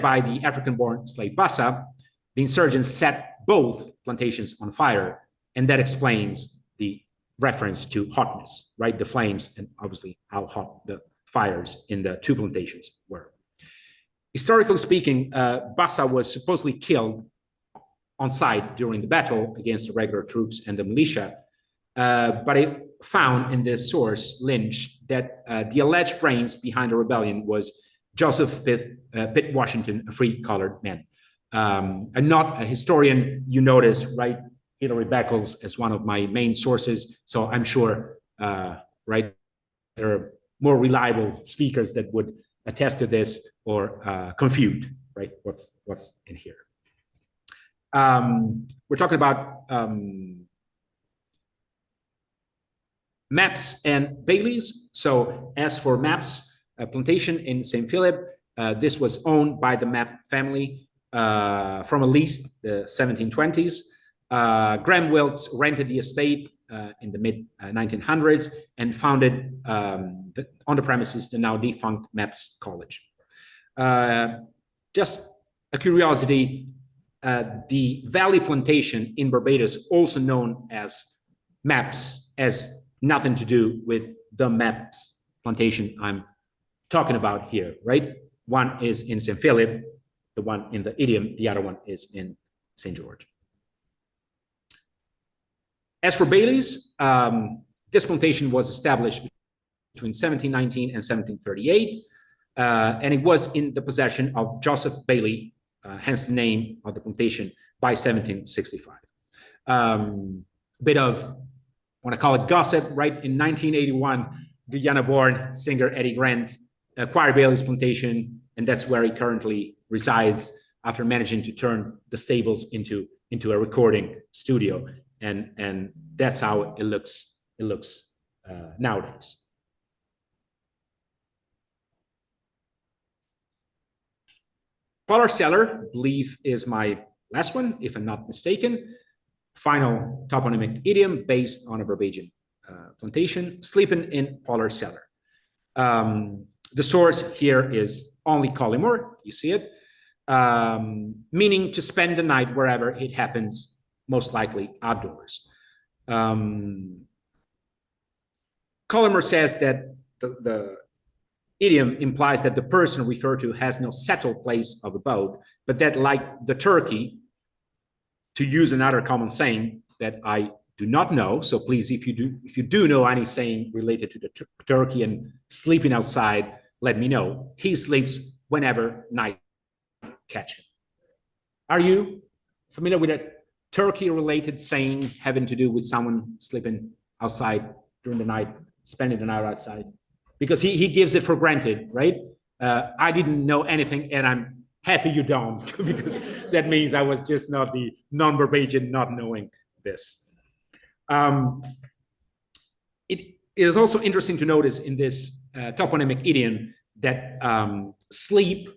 by the African-born slave Bassa, the insurgents set both plantations on fire, and that explains the reference to hotness, right? The flames and obviously how hot the fires in the two plantations were. Historically speaking, Bassa was supposedly killed on site during the battle against the regular troops and the militia, but it found in this source, Lynch, that the alleged brains behind the rebellion was Joseph Pitt Washington, a free-colored man. I'm not a historian, you notice, right? Hilary Beckles as one of my main sources, so I'm sure, right, there are more reliable speakers that would attest to this or confute, right, what's in here. We're talking about Maps and Baileys. So as for Maps, a plantation in St. Philip, this was owned by the Map family from at least the 1720s. Graham Wilkes rented the estate in the mid-1900s and founded on the premises the now defunct Maps College. Just a curiosity, the Valley Plantation in Barbados, also known as Maps, has nothing to do with the Maps Plantation I'm talking about here, right? One is in St. Philip, the one in the idiom, the other one is in St. George. As for Bailey's, this plantation was established between 1719 and 1738, and it was in the possession of Joseph Bailey, hence the name of the plantation, by 1765. Bit of, I want to call it gossip, right? In 1981, Guyana-born singer Eddie Grant acquired Bailey's plantation, and that's where he currently resides after managing to turn the stables into a recording studio, and that's how it looks nowadays. Polar cellar, I believe, is my last one, if I'm not mistaken. Final toponymic idiom based on a Barbadian plantation, sleeping in polar cellar. The source here is only Collymore, you see it, meaning to spend the night wherever it happens, most likely outdoors. Collymore says that the idiom implies that the person referred to has no settled place of abode, but that, like the turkey, to use another common saying that I do not know, so please, if you do know any saying related to the turkey and sleeping outside, let me know. He sleeps whenever night catch him. Are you familiar with a turkey-related saying having to do with someone sleeping outside during the night, spending the night outside? Because he gives it for granted, right? I didn't know anything, and I'm happy you don't, because that means I was just not the non-Barbadian not knowing this. It is also interesting to notice in this toponymic idiom that sleep,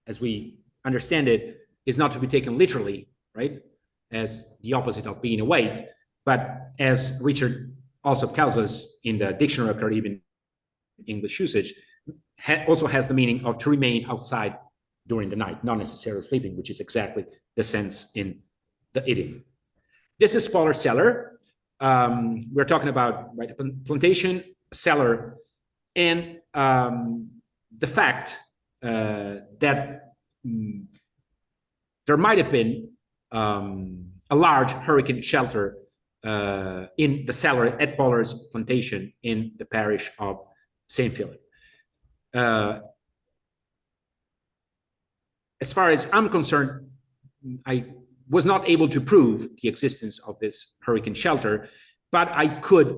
as we understand it, is not to be taken literally, right? As the opposite of being awake, but as Richard Allsopp tells us in the Dictionary of Caribbean English usage, also has the meaning of to remain outside during the night, not necessarily sleeping, which is exactly the sense in the idiom. This is polar cellar. We're talking about, right, plantation, cellar, and the fact that there might have been a large hurricane shelter in the cellar at Pollard's plantation in the parish of St. Philip. As far as I'm concerned, I was not able to prove the existence of this hurricane shelter, but I could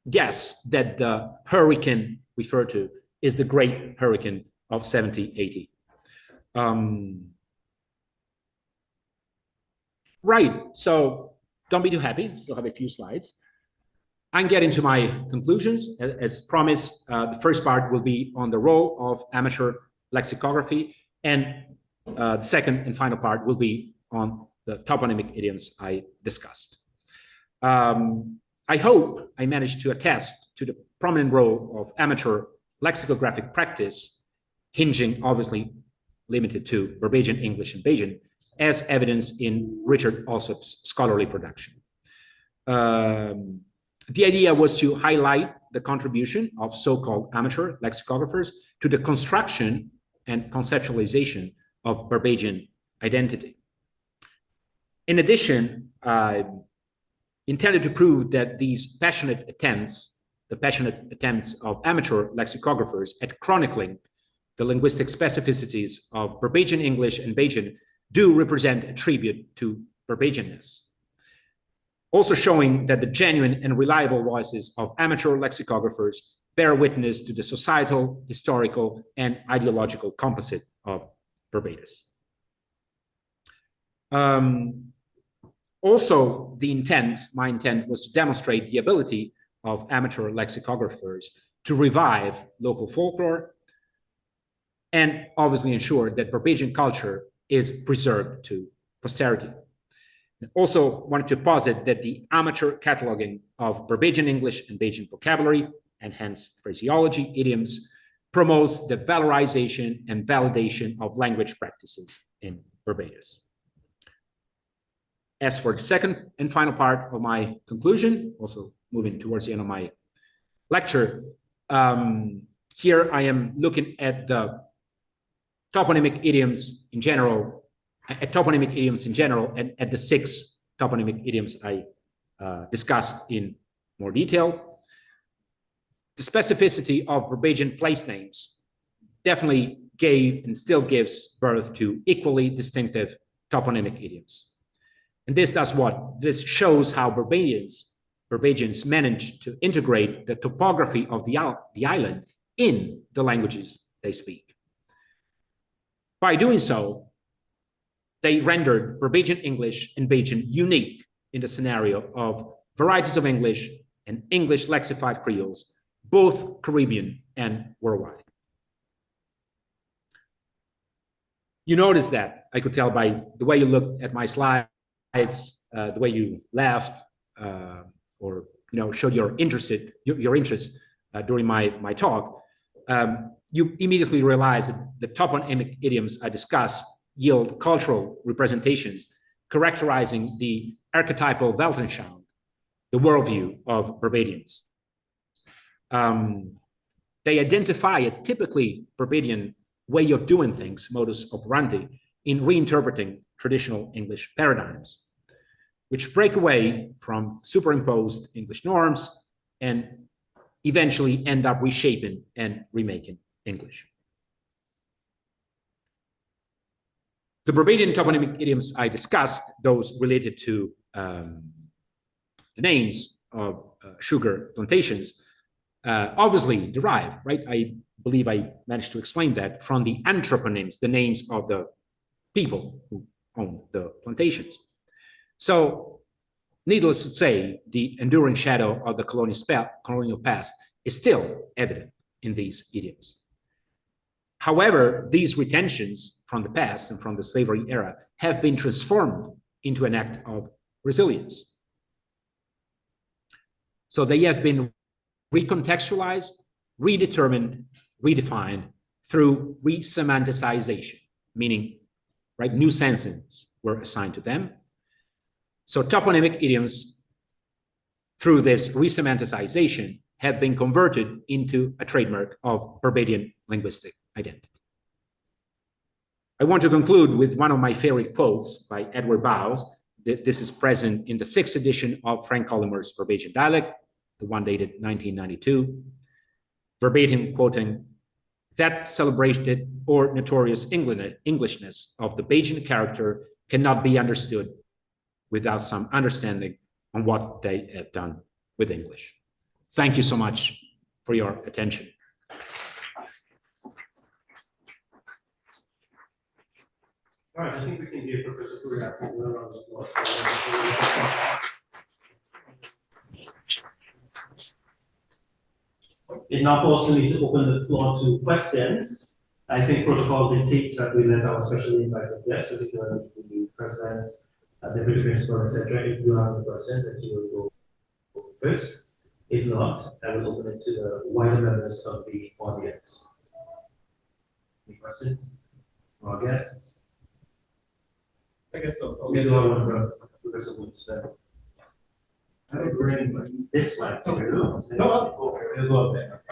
guess that the hurricane referred to is the Great Hurricane of 1780. Right, so don't be too happy, still have a few slides. I'm getting to my conclusions. As promised, the first part will be on the role of amateur lexicography, and the second and final part will be on the toponymic idioms I discussed. I hope I managed to attest to the prominent role of amateur lexicographic practice, hinging obviously limited to Barbadian English and Bajan, as evidenced in Richard Allsopp's scholarly production. The idea was to highlight the contribution of so-called amateur lexicographers to the construction and conceptualization of Barbadian identity. In addition, I intended to prove that these passionate attempts of amateur lexicographers at chronicling the linguistic specificities of Barbadian English and Bajan do represent a tribute to Barbadianness. Also showing that the genuine and reliable voices of amateur lexicographers bear witness to the societal, historical, and ideological composite of Barbados. Also, my intent was to demonstrate the ability of amateur lexicographers to revive local folklore and obviously ensure that Barbadian culture is preserved to posterity. Also wanted to posit that the amateur cataloging of Barbadian English and Bajan vocabulary, and hence phraseology, idioms, promotes the valorization and validation of language practices in Barbados. As for the second and final part of my conclusion, also moving towards the end of my lecture, here I am looking at the toponymic idioms in general, and at the 6 toponymic idioms I discussed in more detail. The specificity of Barbadian place names definitely gave and still gives birth to equally distinctive toponymic idioms. And this does what? This shows how Barbadians managed to integrate the topography of the island in the languages they speak. By doing so, they rendered Barbadian English and Bajan unique in the scenario of varieties of English and English lexified creoles, both Caribbean and worldwide. You notice that, I could tell by the way you looked at my slides, the way you laughed, or showed your interest during my talk. You immediately realize that the toponymic idioms I discussed yield cultural representations characterizing the archetypal Weltanschauung, the worldview of Barbadians. They identify a typically Barbadian way of doing things, modus operandi, in reinterpreting traditional English paradigms, which break away from superimposed English norms and eventually end up reshaping and remaking English. The Barbadian toponymic idioms I discussed, those related to the names of sugar plantations, obviously derive, right? I believe I managed to explain that, from the anthroponyms, the names of the people who own the plantations. So, needless to say, the enduring shadow of the colonial past is still evident in these idioms. However, these retentions from the past and from the slavery era have been transformed into an act of resilience. So they have been recontextualized, redetermined, redefined through resemanticization, meaning, right, new senses were assigned to them. So toponymic idioms, through this resemanticization, have been converted into a trademark of Barbadian linguistic identity. I want to conclude with one of my favorite quotes by Edward Bowes. This is present in the 6th edition of Frank Collymor's Barbadian Dialect, the one dated 1992, verbatim quoting, "That celebrated or notorious Englishness of the Bajan character cannot be understood without some understanding on what they have done with English." Thank you so much for your attention. All right, I think we can give Professor Furiassi a round of applause. It now falls to me to open the floor to questions. I think protocol dictates that we let our specially invited guests, particularly the president, deputy principal, etc. If you have any questions, that you will go first. If not, I will open it to the wider members of the audience. Any questions from our guests? I guess so. I'll get one from Professor Woods. I don't bring this slide. Okay, no, it'll go up there.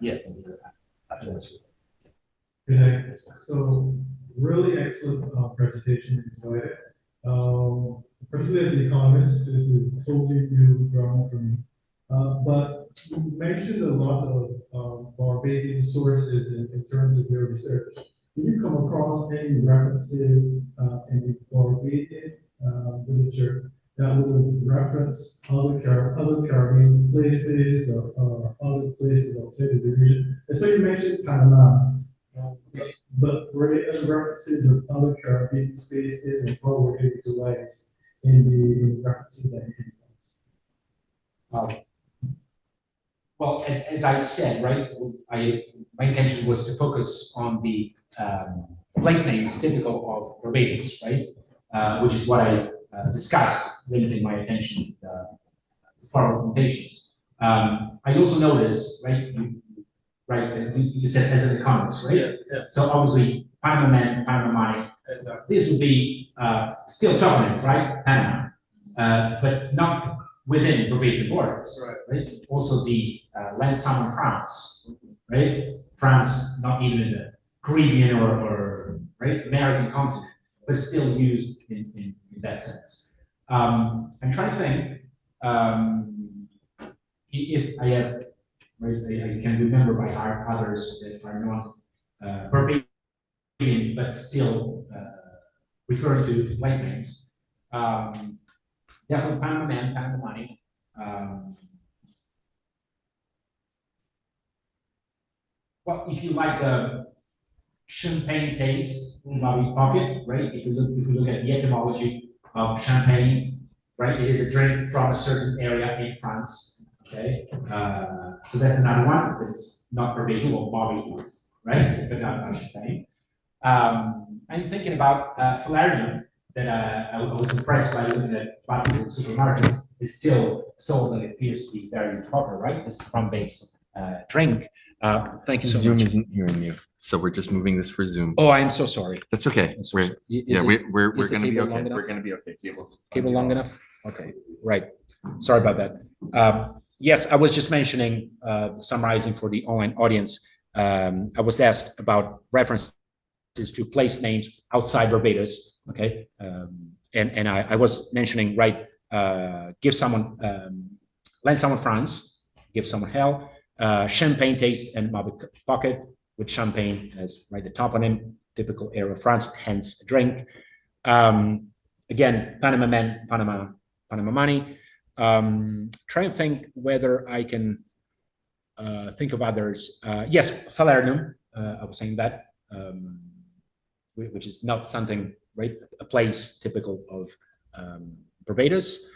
Yes. Good. So, really excellent presentation. Enjoyed it. Particularly as an economist, this is totally new ground for me. But you mentioned a lot of Barbadian sources in terms of your research. Did you come across any references in the Barbadian literature that would reference other Caribbean places or other places outside of the region? And so you mentioned Panama, but were there other references of other Caribbean spaces, and what were you able to write in the references that you came across? Well, as I said, right, my intention was to focus on the place names typical of Barbados, right, which is what I discussed, limiting my attention to foreign plantations. I also noticed, right, you said as an economist, right? Yeah, yeah. So obviously, Panama Man, Panama money. Exactly. This would be still toponyms, right? Panama, but not within Barbadian borders, right? Also the land, sum, and crowns, right? France, not even in the Caribbean or right, American continent, but still used in that sense. I'm trying to think if I have, right, I can remember by heart others that are not verbatim, but still referring to place names. Definitely Panama Man, Panama Money. Well, if you like the champagne taste in Bobby Pocket, right? If you look at the etymology of champagne, right? It is a drink from a certain area in France. Okay, so that's another one, but it's not verbatim or Bobby is, right? But not champagne. I'm thinking about Falernum that I was impressed by looking at bottles in supermarkets. It's still sold and it appears to be very popular, right? This rum-based drink. Thank you so Zoom much. isn't hearing you, so we're just moving this for Zoom. Oh, I'm so sorry. That's okay. I'm so sorry. We're is the gonna be cable okay. long enough? We're gonna be okay. Cable long enough? Okay, right. Sorry about that. Yes, I was just mentioning, summarizing for the online audience. I was asked about references to place names outside Barbados. Okay, and I was mentioning, right, give someone, lend someone France, give someone hell, champagne taste and Bobby Pocket, with champagne as, right, the toponym, typical area of France, hence a drink. Again, Panama Man, Panama Money. Try and think whether I can think of others. Yes, Falernum, I was saying that, which is not something, right, a place typical of Barbados.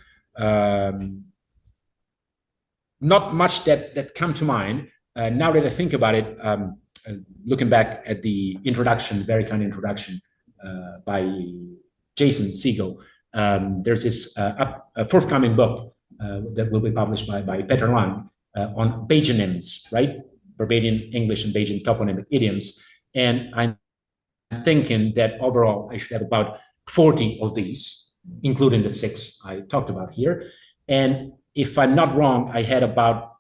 Not much that come to mind. Now that I think about it, looking back at the introduction, very kind introduction by Jason Siegel, there's this a forthcoming book that will be published by Peter Lang on Bajanims, right? Barbadian English and Bajan toponymic idioms. And I'm thinking that overall I should have about 40 of these, including the 6 I talked about here. And if I'm not wrong, I had about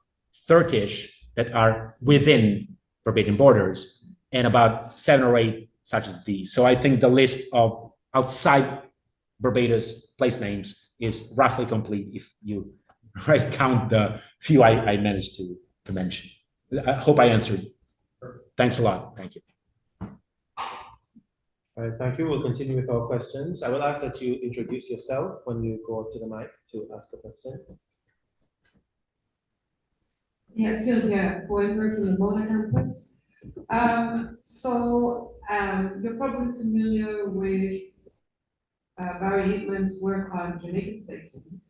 30-ish that are within Barbadian borders and about 7 or 8 such as these. So I think the list of outside Barbados place names is roughly complete if you, right, count the few I managed to mention. I hope I answered. Thanks a lot. Thank you. All right, thank you. We'll continue with our questions. I will ask that you introduce yourself when you go up to the mic to ask a question. Yeah, Sylvia Boyberg from the Boulder campus. You're probably familiar with Barry Hitman's work on Jamaican place names.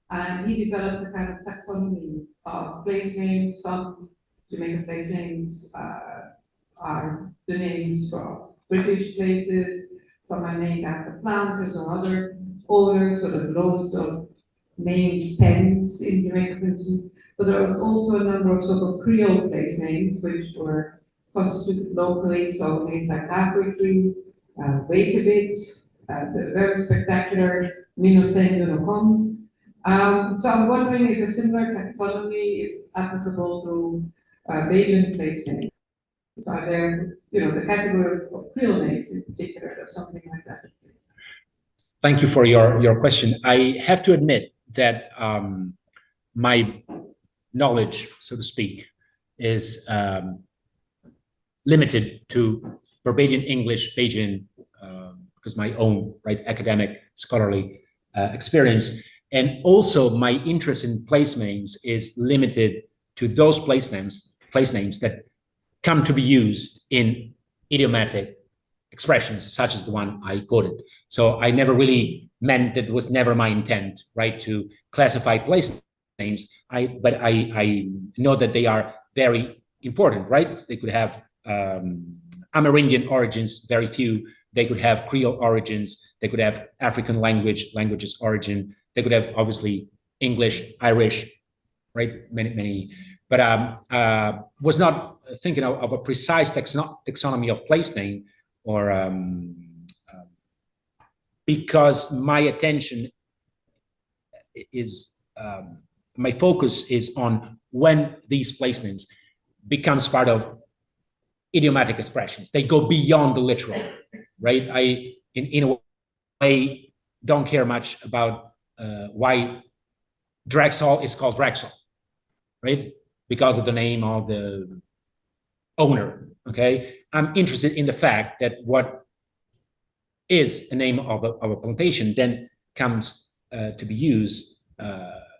And he develops a kind of taxonomy of place names. Some Jamaican place names are the names of British places. Some are named after planters or other owners. So there's loads of named pens in Jamaica, for instance. But there was also a number of so-called Creole place names, which were constituted locally. So names like Halfway Tree, Wait a Bit, the very spectacular Minosengo. So I'm wondering if a similar taxonomy is applicable to Bajan place names. So are there, the category of Creole names in particular, or something like that exists? Thank you for your question. I have to admit that my knowledge, so to speak, is limited to Barbadian English, Bajan, because my own, right, academic scholarly experience, and also my interest in place names is limited to those place names that come to be used in idiomatic expressions, such as the one I quoted. So I never really meant that it was never my intent, right, to classify place names. But I know that they are very important, right? They could have Amerindian origins, very few. They could have Creole origins. They could have African languages origin. They could have obviously English, Irish, right? Many. But was not thinking of a precise taxonomy of place name, or because my attention is, my focus is on when these place names becomes part of idiomatic expressions. They go beyond the literal, right? I, in a way, don't care much about why Drexel is called Drexel, right? Because of the name of the owner, okay? I'm interested in the fact that what is a name of a plantation then comes to be used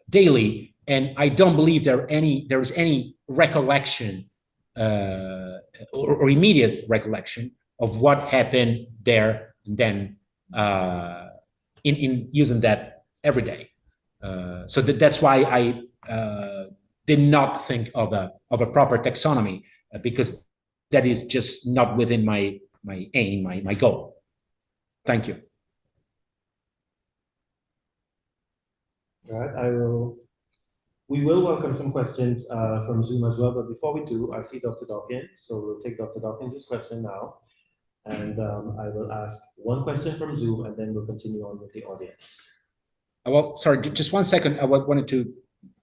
daily, and I don't believe there is any recollection or immediate recollection of what happened there then in using that every day. So that's why I did not think of a proper taxonomy, because that is just not within my aim, my goal. Thank you. All right, we will welcome some questions from Zoom as well, but before we do, I see Dr. Dawkins, so we'll take Dr. Dawkins' question now. And I will ask one question from Zoom, and then we'll continue on with the audience. Well, sorry, just 1 second. I wanted to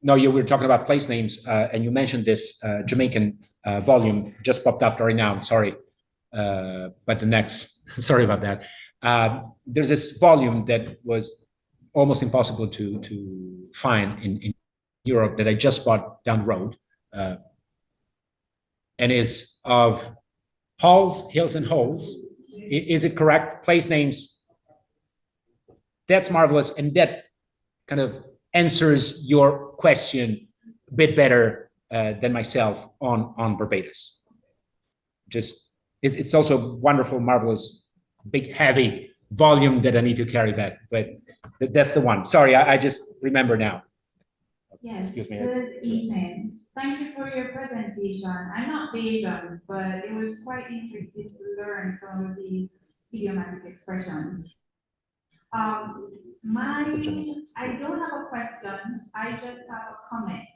know, you were talking about place names, and you mentioned this Jamaican volume just popped up right now. I'm sorry, but the next, sorry about that. There's this volume that was almost impossible to find in Europe that I just bought down the road, and is of halls, hills, and holes. Is it correct? Place names. That's marvelous, and that kind of answers your question a bit better than myself on Barbados. Just it's also wonderful, marvelous, big, heavy volume that I need to carry back, but that's the one. Sorry, I just remember now. Yes, excuse me. good evening. Thank you for your presentation. I'm not Bajan, but it was quite interesting to learn some of these idiomatic expressions. I don't have a question, I just have a comment.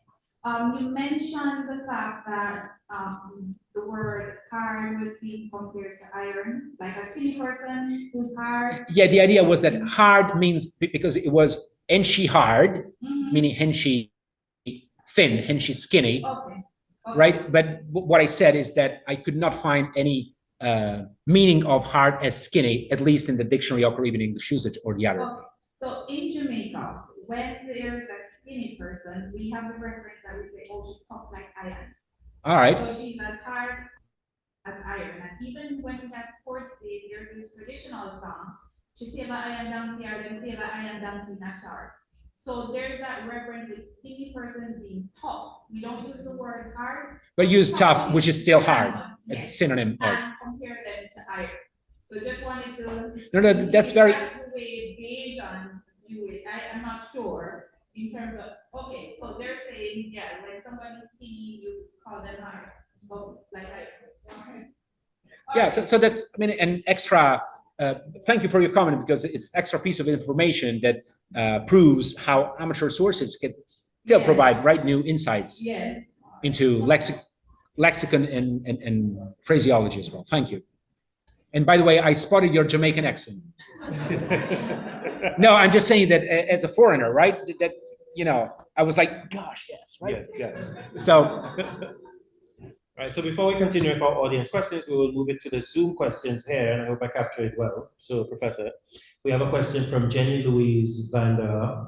You mentioned the fact that the word hard was being compared to iron, like a skinny person who's hard. Yeah, the idea was that hard means, because it was henshi hard, meaning henshi thin, henshi skinny, Okay. right? But what I said is that I could not find any meaning of hard as skinny, at least in the dictionary or even English usage or the other. Okay. So in Jamaica, when there's a skinny person, we have the reference that we say, oh, she's tough like iron. All right. So she's as hard as iron. And even when we have sports day, there's this traditional song, she favor iron donkey or them favor iron donkey in a shorts. So there's that reference with skinny persons being tough. We don't use the word hard. But use tough, which is still hard, yes. a synonym of. And compare them to iron. So just wanted to. No, that's very. That's the way Bajan view it. I'm not sure in terms of, okay, so they're saying, yeah, when somebody's skinny, you call them iron. Oh, like iron. Okay. Yeah, so that's, I mean, an extra. Thank you for your comment, because it's extra piece of information that proves how amateur sources can still provide new insights into lexicon and phraseology as well. Thank you. And by the way, I spotted your Jamaican accent. No, I'm just saying that as a foreigner, right? That you know, I was like, gosh, yes, right? Yes. So. All right, so before we continue with our audience questions, we will move it to the Zoom questions here, and I hope I capture it well. So, Professor, we have a question from Jenny Louise Vander,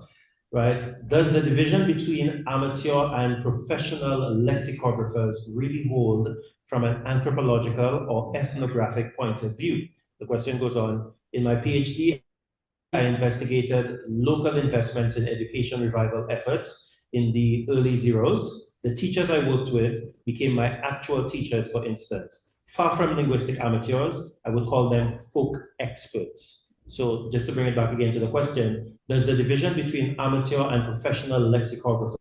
right? Does the division between amateur and professional lexicographers really hold from an anthropological or ethnographic point of view? The question goes on, in my PhD, I investigated local investments in education revival efforts in the early zeros. The teachers I worked with became my actual teachers, for instance. Far from linguistic amateurs, I would call them folk experts. So just to bring it back again to the question, does the division between amateur and professional lexicographers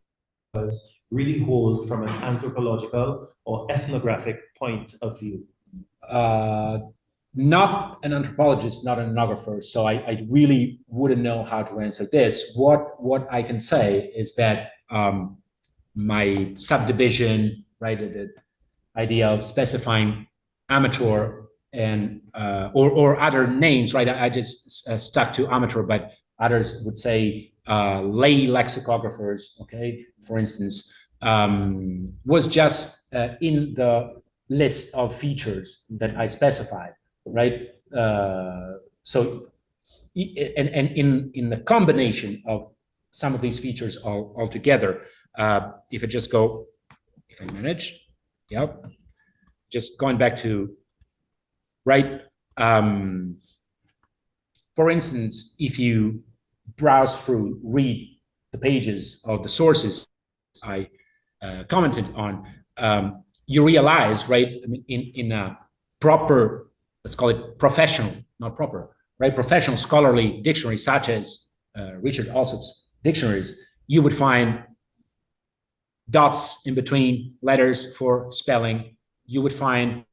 really hold from an anthropological or ethnographic point of view? Not an anthropologist, not an ethnographer, so I really wouldn't know how to answer this. What I can say is that my subdivision, right, the idea of specifying amateur and or other names, right? I just stuck to amateur, but others would say lay lexicographers, okay, for instance, was just in the list of features that I specified, right? So, and in the combination of some of these features all together, if I just go, if I manage, yep, just going back to, right? For instance, if you browse through, read the pages of the sources I commented on, you realize, right, I mean, in a proper, let's call it professional, not proper, right, professional scholarly dictionary, such as Richard Allsopp's dictionaries, you would find dots in between letters for spelling. You would find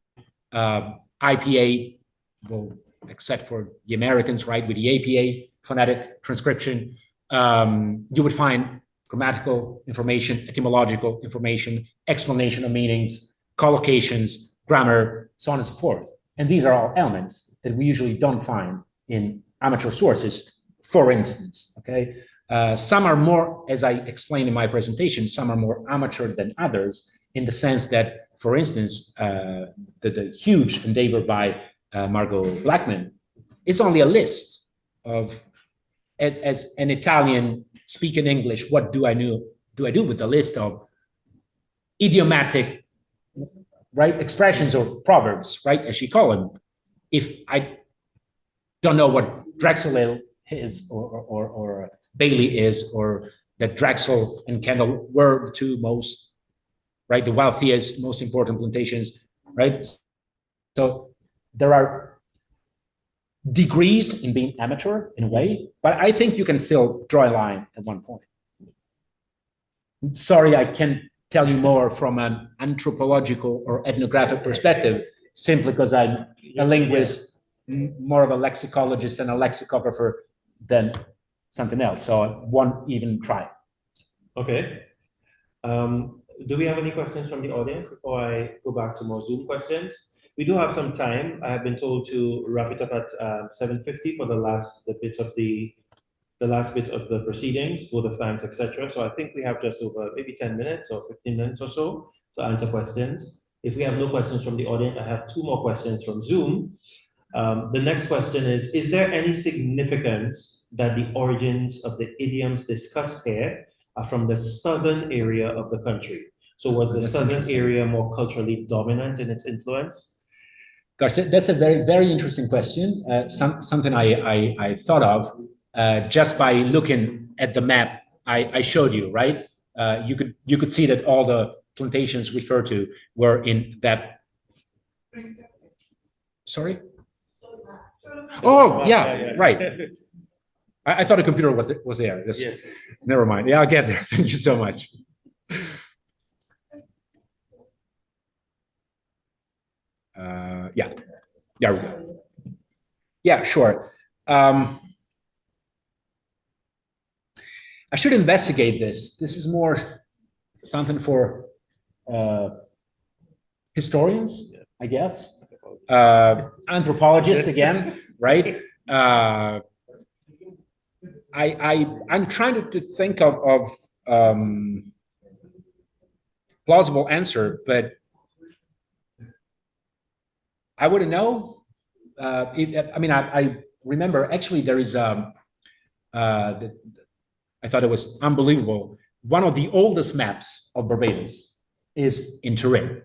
IPA, well, except for the Americans, right, with the APA phonetic transcription. You would find grammatical information, etymological information, explanation of meanings, collocations, grammar, so on and so forth. And these are all elements that we usually don't find in amateur sources, for instance, okay? Some are more, as I explained in my presentation, some are more amateur than others, in the sense that, for instance, the huge endeavor by Margot Blackman, it's only a list of, as an Italian speaking English, what do I do with the list of idiomatic, right, expressions or proverbs, right, as she call them, if I don't know what Drexel is or Bailey is, or that Drexel and Kendall were the two most, right, the wealthiest, most important plantations, right? So there are degrees in being amateur in a way, but I think you can still draw a line at one point. Sorry, I can't tell you more from an anthropological or ethnographic perspective, simply because I'm a linguist, more of a lexicologist and a lexicographer than something else. So I won't even try. Okay. Do we have any questions from the audience before I go back to more Zoom questions? We do have some time. I have been told to wrap it up at 7:50 for the last bit of the proceedings, vote of thanks, etc. So I think we have just over maybe 10 minutes or 15 minutes or so to answer questions. If we have no questions from the audience, I have two more questions from Zoom. The next question is there any significance that the origins of the idioms discussed here are from the southern area of the country? So was the southern area more culturally dominant in its influence? Gosh, that's a very, very interesting question. Something I thought of just by looking at the map I showed you, right? You could see that all the plantations referred to were in that. Sorry? Oh, yeah, right. I thought a computer was there. Yeah. Never mind. Yeah, I'll get there. Thank you so much. Yeah, there we go. Yeah, sure. I should investigate this. This is more something for historians, I guess. Anthropologists again, right? I'm trying to think of plausible answer, but I wouldn't know. I mean, I remember actually there is I thought it was unbelievable. One of the oldest maps of Barbados is in Turin.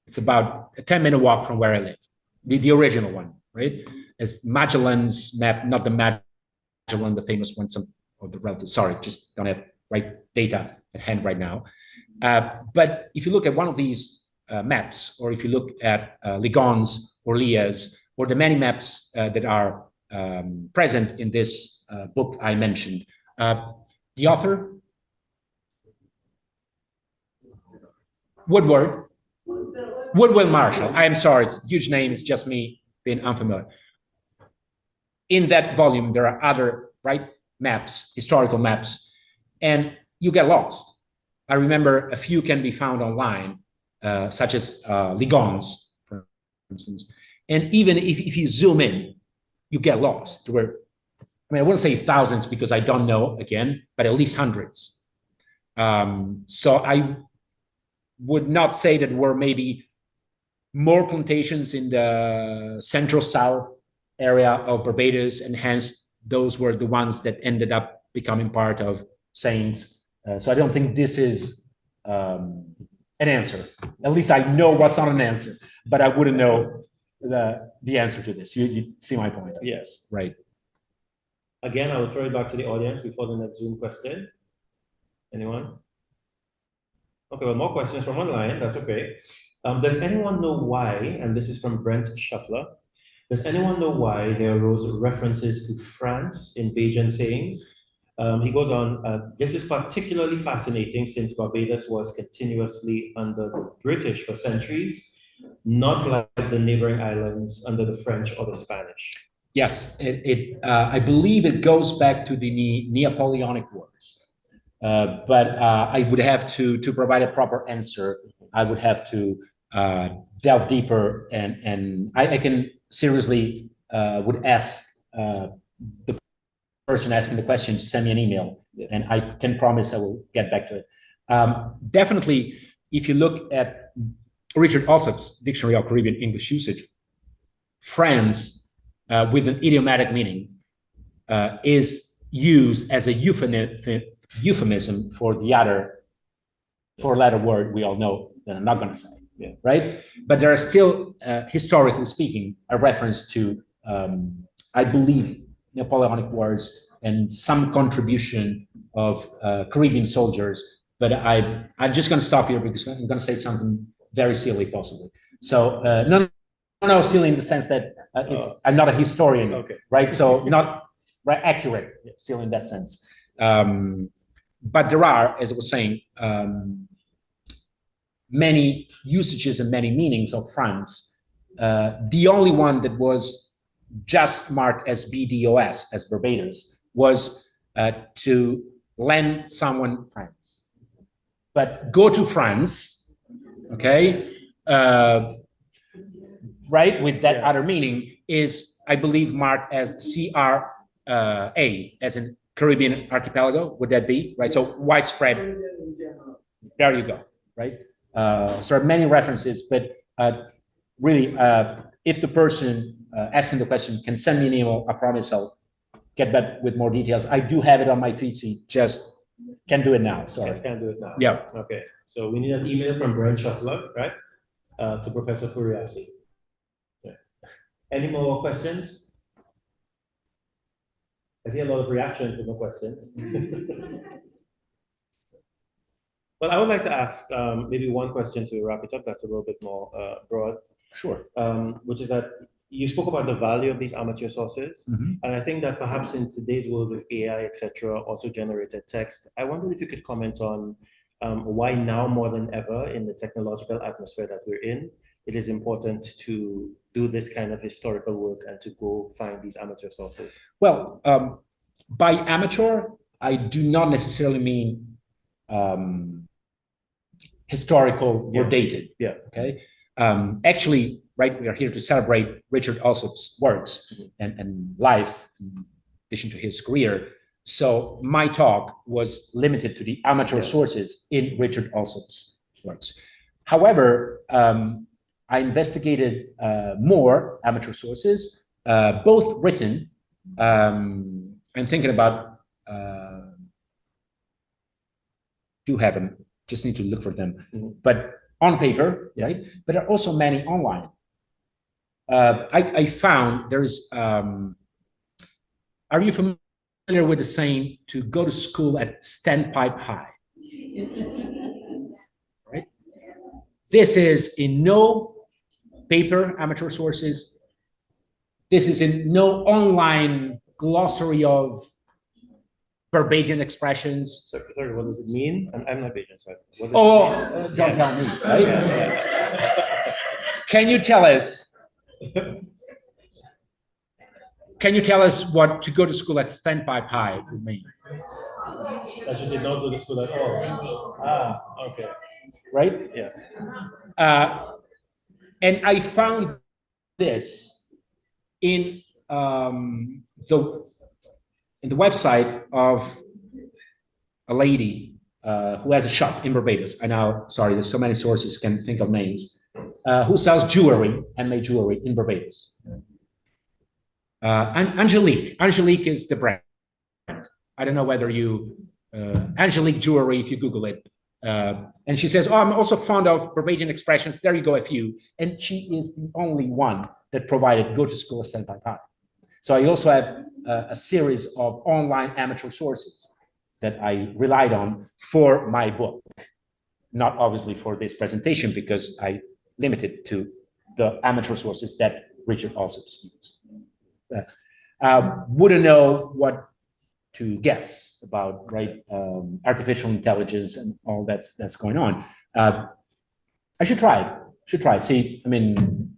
It's about a 10-minute walk from where I live. The original one, right? It's Magellan's map, not the Magellan, the famous one, some of the relatives. Sorry, just don't have right data at hand right now. But if you look at one of these maps, or if you look at Ligon's or Leah's, or the many maps that are present in this book I mentioned, the author, Woodville Marshall. I am sorry, it's a huge name. It's just me being unfamiliar. In that volume, there are other maps, historical maps, and you get lost. I remember a few can be found online, such as Ligon's, for instance. And even if you zoom in, you get lost. I mean, I wouldn't say thousands because I don't know, again, but at least hundreds. So I would not say that we're maybe more plantations in the central south area of Barbados, and hence those were the ones that ended up becoming part of Saints. So I don't think this is an answer. At least I know what's not an answer, but I wouldn't know the answer to this. You see my point? Yes. Right. Again, I will throw it back to the audience before the next Zoom question. Anyone? Okay, well, more questions from online. That's okay. Does anyone know why, and this is from Brent Shuffler, does anyone know why there arose references to France in Bajan sayings? He goes on, this is particularly fascinating since Barbados was continuously under the British for centuries, not like the neighboring islands under the French or the Spanish. Yes, I believe it goes back to the Napoleonic Wars. But I would have to provide a proper answer. I would have to delve deeper, and I can seriously would ask the person asking the question to send me an email, and I can promise I will get back to it. Definitely, if you look at Richard Allsopp's Dictionary of Caribbean English Usage, France, with an idiomatic meaning, is used as a euphemism for the other four-letter word we all know that I'm not going to say, right? But there are still, historically speaking, a reference to, I believe, Napoleonic Wars and some contribution of Caribbean soldiers. But I'm just going to stop here because I'm going to say something very silly, possibly. So no, silly in the sense that I'm not a historian, right? So not right, accurate, still in that sense. But there are, as I was saying, many usages and many meanings of France. The only one that was just marked as BDOS, as Barbados, was to lend someone France. But go to France, okay, right, with that other meaning is, I believe, marked as CRA, as in Caribbean archipelago, would that be, right? So widespread, there you go, right? So there are many references, but really, if the person asking the question can send me an email, I promise I'll get back with more details. I do have it on my PC, just can't do it now. So Yes, can't do it now. Yeah. Okay, so we need an email from Brent Shuffler, right? To Professor Furiassi. Yeah. Any more questions? I see a lot of reaction to the questions. Well, I would like to ask maybe one question to wrap it up that's a little bit more broad. Sure. Which is that you spoke about the value of these amateur sources. And I think that perhaps in today's world with AI, etc., auto-generated text, I wonder if you could comment on why now more than ever in the technological atmosphere that we're in, it is important to do this kind of historical work and to go find these amateur sources. Well, by amateur, I do not necessarily mean historical or dated. Yeah. Okay. Actually, right, we are here to celebrate Richard Allsopp's works and life in addition to his career. So my talk was limited to the amateur sources in Richard Allsopp's works. However, I investigated more amateur sources, both written and thinking about, do have them, just need to look for them, but on paper, right? But there are also many online. I found there's, are you familiar with the saying to go to school at standpipe high? Right? This is in no paper amateur sources. This is in no online glossary of Barbadian expressions. Sorry, what does it mean? I'm not Bajan, sorry. Don't tell me, right? Can you tell us? Can you tell us what to go to school at standpipe high would mean? That you did not go to school at all. Ah, okay. Right? Yeah. And I found this in the website of a lady who has a shop in Barbados. I now, sorry, there's so many sources, can't think of names. who sells jewelry, handmade jewelry in Barbados. Angelique is the brand. I don't know whether you, Angelique Jewelry, if you Google it. And she says, oh, I'm also fond of Barbadian expressions. There you go, a few. And she is the only one that provided go to school at Senpai Pai. So I also have a series of online amateur sources that I relied on for my book. Not obviously for this presentation, because I limited to the amateur sources that Richard Allsopp used. Wouldn't know what to guess about, right? Artificial intelligence and all that's going on. I should try it. See, I mean,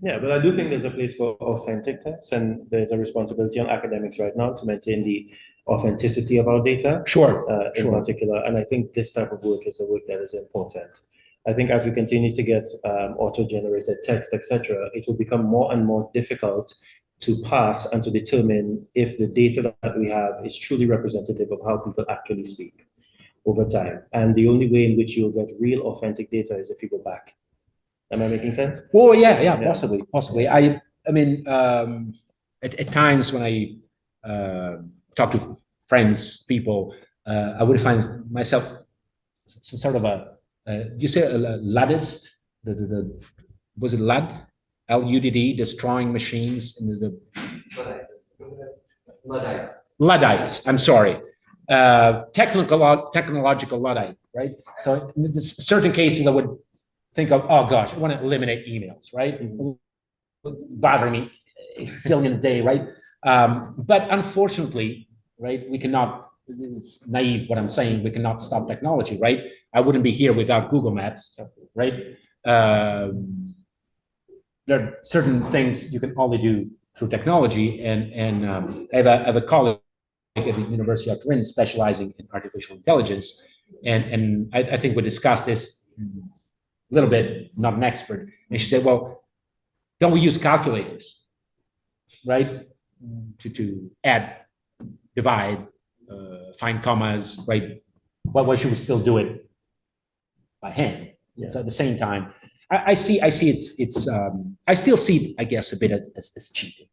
yeah, but I do think there's a place for authentic tests, and there's a responsibility on academics right now to maintain the authenticity of our data. Sure. In particular, and I think this type of work is a work that is important. I think as we continue to get auto-generated text, etc., it will become more and more difficult to pass and to determine if the data that we have is truly representative of how people actually speak over time. And the only way in which you'll get real authentic data is if you go back. Am I making sense? Well, yeah. Possibly. I mean, at times when I talk to friends, people, I would find myself some sort of you say a Luddist? Was it Ludd? Luddi, destroying machines in the Luddites. I'm sorry, technological Luddite, right? So in certain cases, I would think of, oh gosh, I want to eliminate emails, right? Bothering me a zillion a day, right? But unfortunately, right, we cannot. It's naive what I'm saying. We cannot stop technology, right? I wouldn't be here without Google Maps, right? There are certain things you can only do through technology, and I have a colleague at the University of Turin specializing in artificial intelligence, and I think we discussed this a little bit, not an expert, and she said, well, don't we use calculators, right, to add, divide, find commas, right? Why should we still do it by hand? Yeah. So at the same time, I see it's I still see, I guess, a bit as cheating,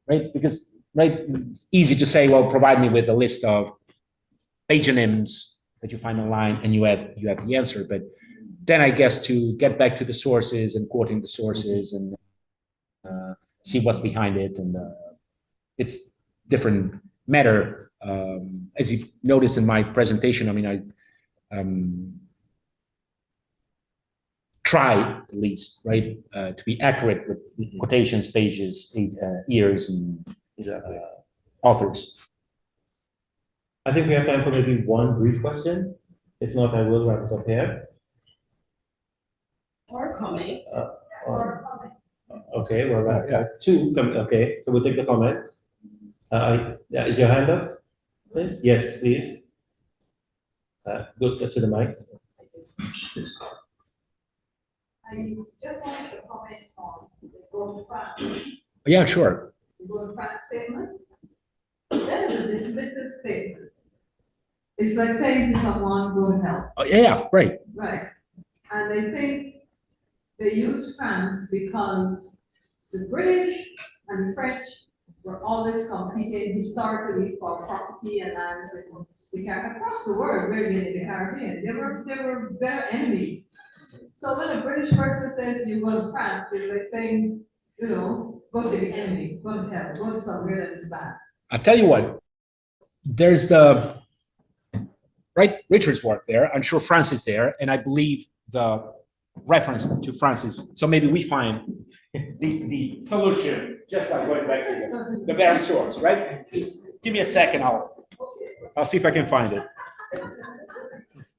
right? Because, right, it's easy to say, well, provide me with a list of patronyms that you find online and you have the answer. But then I guess to get back to the sources and quoting the sources and see what's behind it, and it's different matter. As you noticed in my presentation, I mean, I try at least, right, to be accurate with quotations, pages, years, and authors. I think we have time for maybe one brief question. If not, I will wrap it up here. Or comment. Okay, well, two. Okay, so we'll take the comment. Yeah, is your hand up, please? Yes, please. Go to the mic. I just wanted to comment on the Go to France. Yeah, sure. The Go to France statement. That is a dismissive statement. It's like saying to someone, go to hell. Oh, yeah, right. Right. And I think they use France because the British and the French were always competing historically for property and lands across the world, really, in the Caribbean. They were better enemies. So when a British person says you go to France, it's like saying, you know, go to the enemy, go to hell, go to somewhere that is bad. I'll tell you what, there's the, right, Richard's work there. I'm sure France is there, and I believe the reference to France is, so maybe we find the solution, just like going back to the very source, right? Just give me a second, I'll see if I can find it.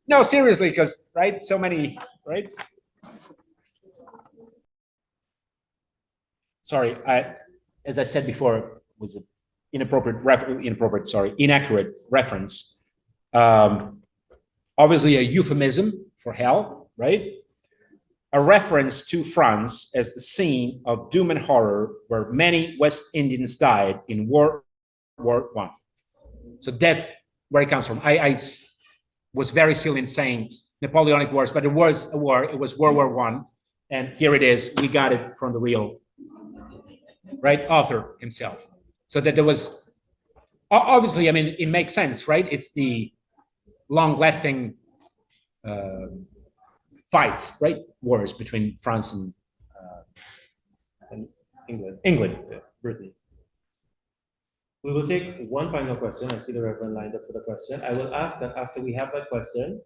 No, seriously, because, right, so many, right? Sorry, as I said before, was an inaccurate reference. Obviously a euphemism for hell, right? A reference to France as the scene of doom and horror where many West Indians died in World War I. So that's where it comes from. I was very silly in saying Napoleonic Wars, but it was a war. It was World War I, And here it is. We got it from the real, right, author himself. So that there was, obviously, I mean, it makes sense, right? It's the long-lasting fights, right? Wars between France and England, Britain. We will take one final question. I see the Reverend lined up for the question. I will ask that after we have that question,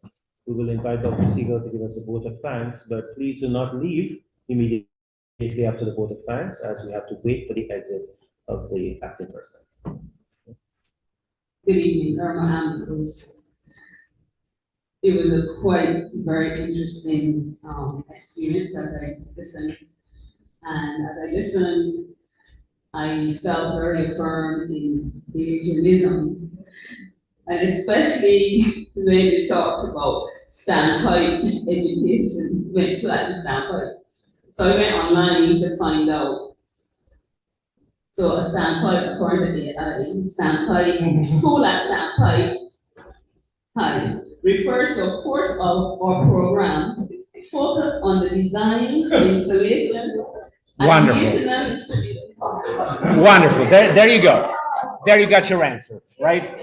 we will invite Dr. Siegel to give us a vote of thanks, but please do not leave immediately after the vote of thanks, as we have to wait for the exit of the acting person. Good evening, Irma. It was a quite very interesting experience as I listened. And as I listened, I felt very affirmed in the Asianisms, and especially when they talked about standpipe education, mixed Latin standpipe. So I went online to find out. So a standpipe, according to the standpipe, school at standpipe, refers to a course of or program focused on the design, installation, Wonderful. and maintenance. Wonderful. There you go. There you got your answer, right?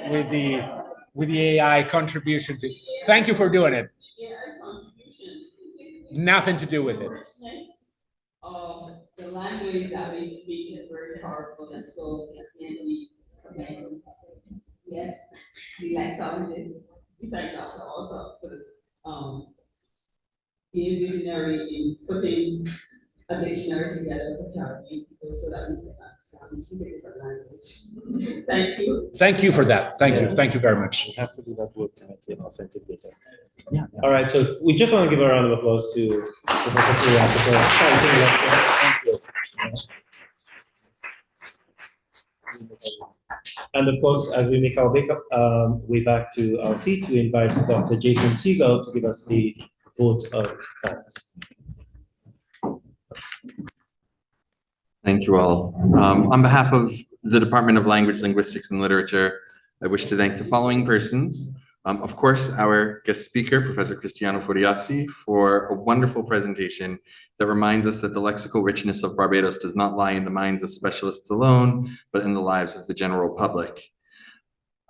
With the AI contribution to. Thank you for doing it. AI contribution. Nothing to do with it. Richness of the language that we speak is very powerful, and so at the end we again, yes, we lexicologists, we thank Dr. Allsopp for being visionary in putting a dictionary together for Caribbean people so that we can understand speak a different language. Thank you. Thank you for that. Thank you. Thank you very much. We have to do that with authentic data. Yeah. All right, so we just want to give a round of applause to Professor Furiassi for exciting lecture. Thank you. And of course, as we make our way back to our seats, we invite Dr. Jason Siegel to give us the vote of thanks. Thank you all. On behalf of the Department of Language, Linguistics, and Literature, I wish to thank the following persons. Of course, our guest speaker, Professor Cristiano Furiassi, for a wonderful presentation that reminds us that the lexical richness of Barbados does not lie in the minds of specialists alone, but in the lives of the general public.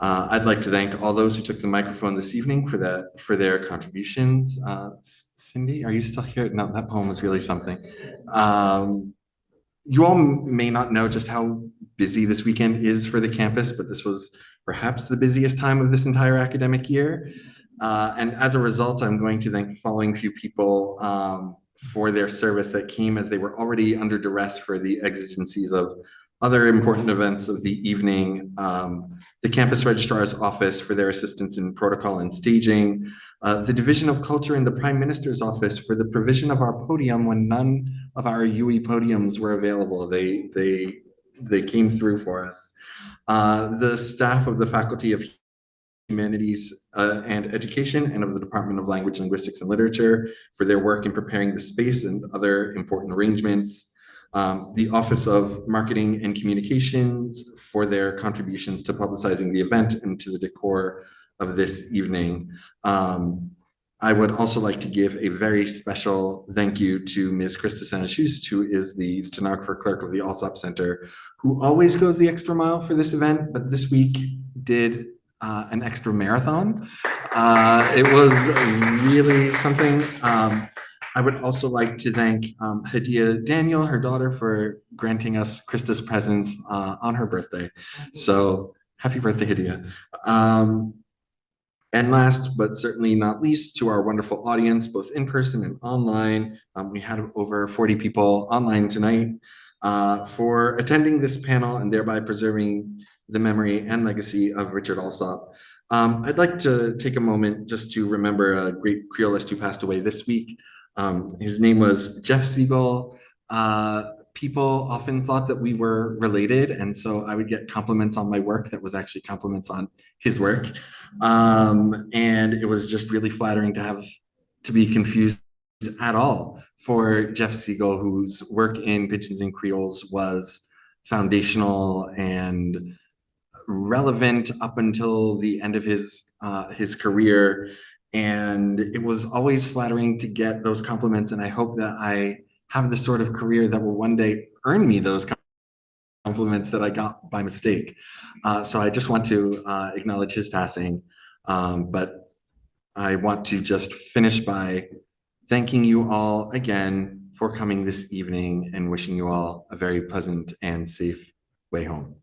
I'd like to thank all those who took the microphone this evening for their contributions. Cindy, are you still here? No, that poem was really something. You all may not know just how busy this weekend is for the campus, but this was perhaps the busiest time of this entire academic year. And as a result, I'm going to thank the following few people for their service that came as they were already under duress for the exigencies of other important events of the evening. The Campus Registrar's Office for their assistance in protocol and staging, the Division of Culture in the Prime Minister's Office for the provision of our podium when none of our UE podiums were available. They came through for us. The staff of the Faculty of Humanities and Education and of the Department of Language, Linguistics, and Literature for their work in preparing the space and other important arrangements. The Office of Marketing and Communications for their contributions to publicizing the event and to the decor of this evening. I would also like to give a very special thank you to Ms. Krista Sanishust, who is the stenographer clerk of the Allsopp Center, who always goes the extra mile for this event, but this week did an extra marathon. It was really something. I would also like to thank Hadia Daniel, her daughter, for granting us Krista's presence on her birthday. So happy birthday, Hadia. And last, but certainly not least, to our wonderful audience, both in person and online. We had over 40 people online tonight for attending this panel and thereby preserving the memory and legacy of Richard Allsopp. I'd like to take a moment just to remember a great Creolist who passed away this week. His name was Jeff Siegel. People often thought that we were related, and so I would get compliments on my work that was actually compliments on his work. And it was just really flattering to be confused at all for Jeff Siegel, whose work in Pidgins and Creoles was foundational and relevant up until the end of his career. And it was always flattering to get those compliments. And I hope that I have the sort of career that will one day earn me those compliments that I got by mistake. So I just want to acknowledge his passing. But I want to just finish by thanking you all again for coming this evening and wishing you all a very pleasant and safe way home.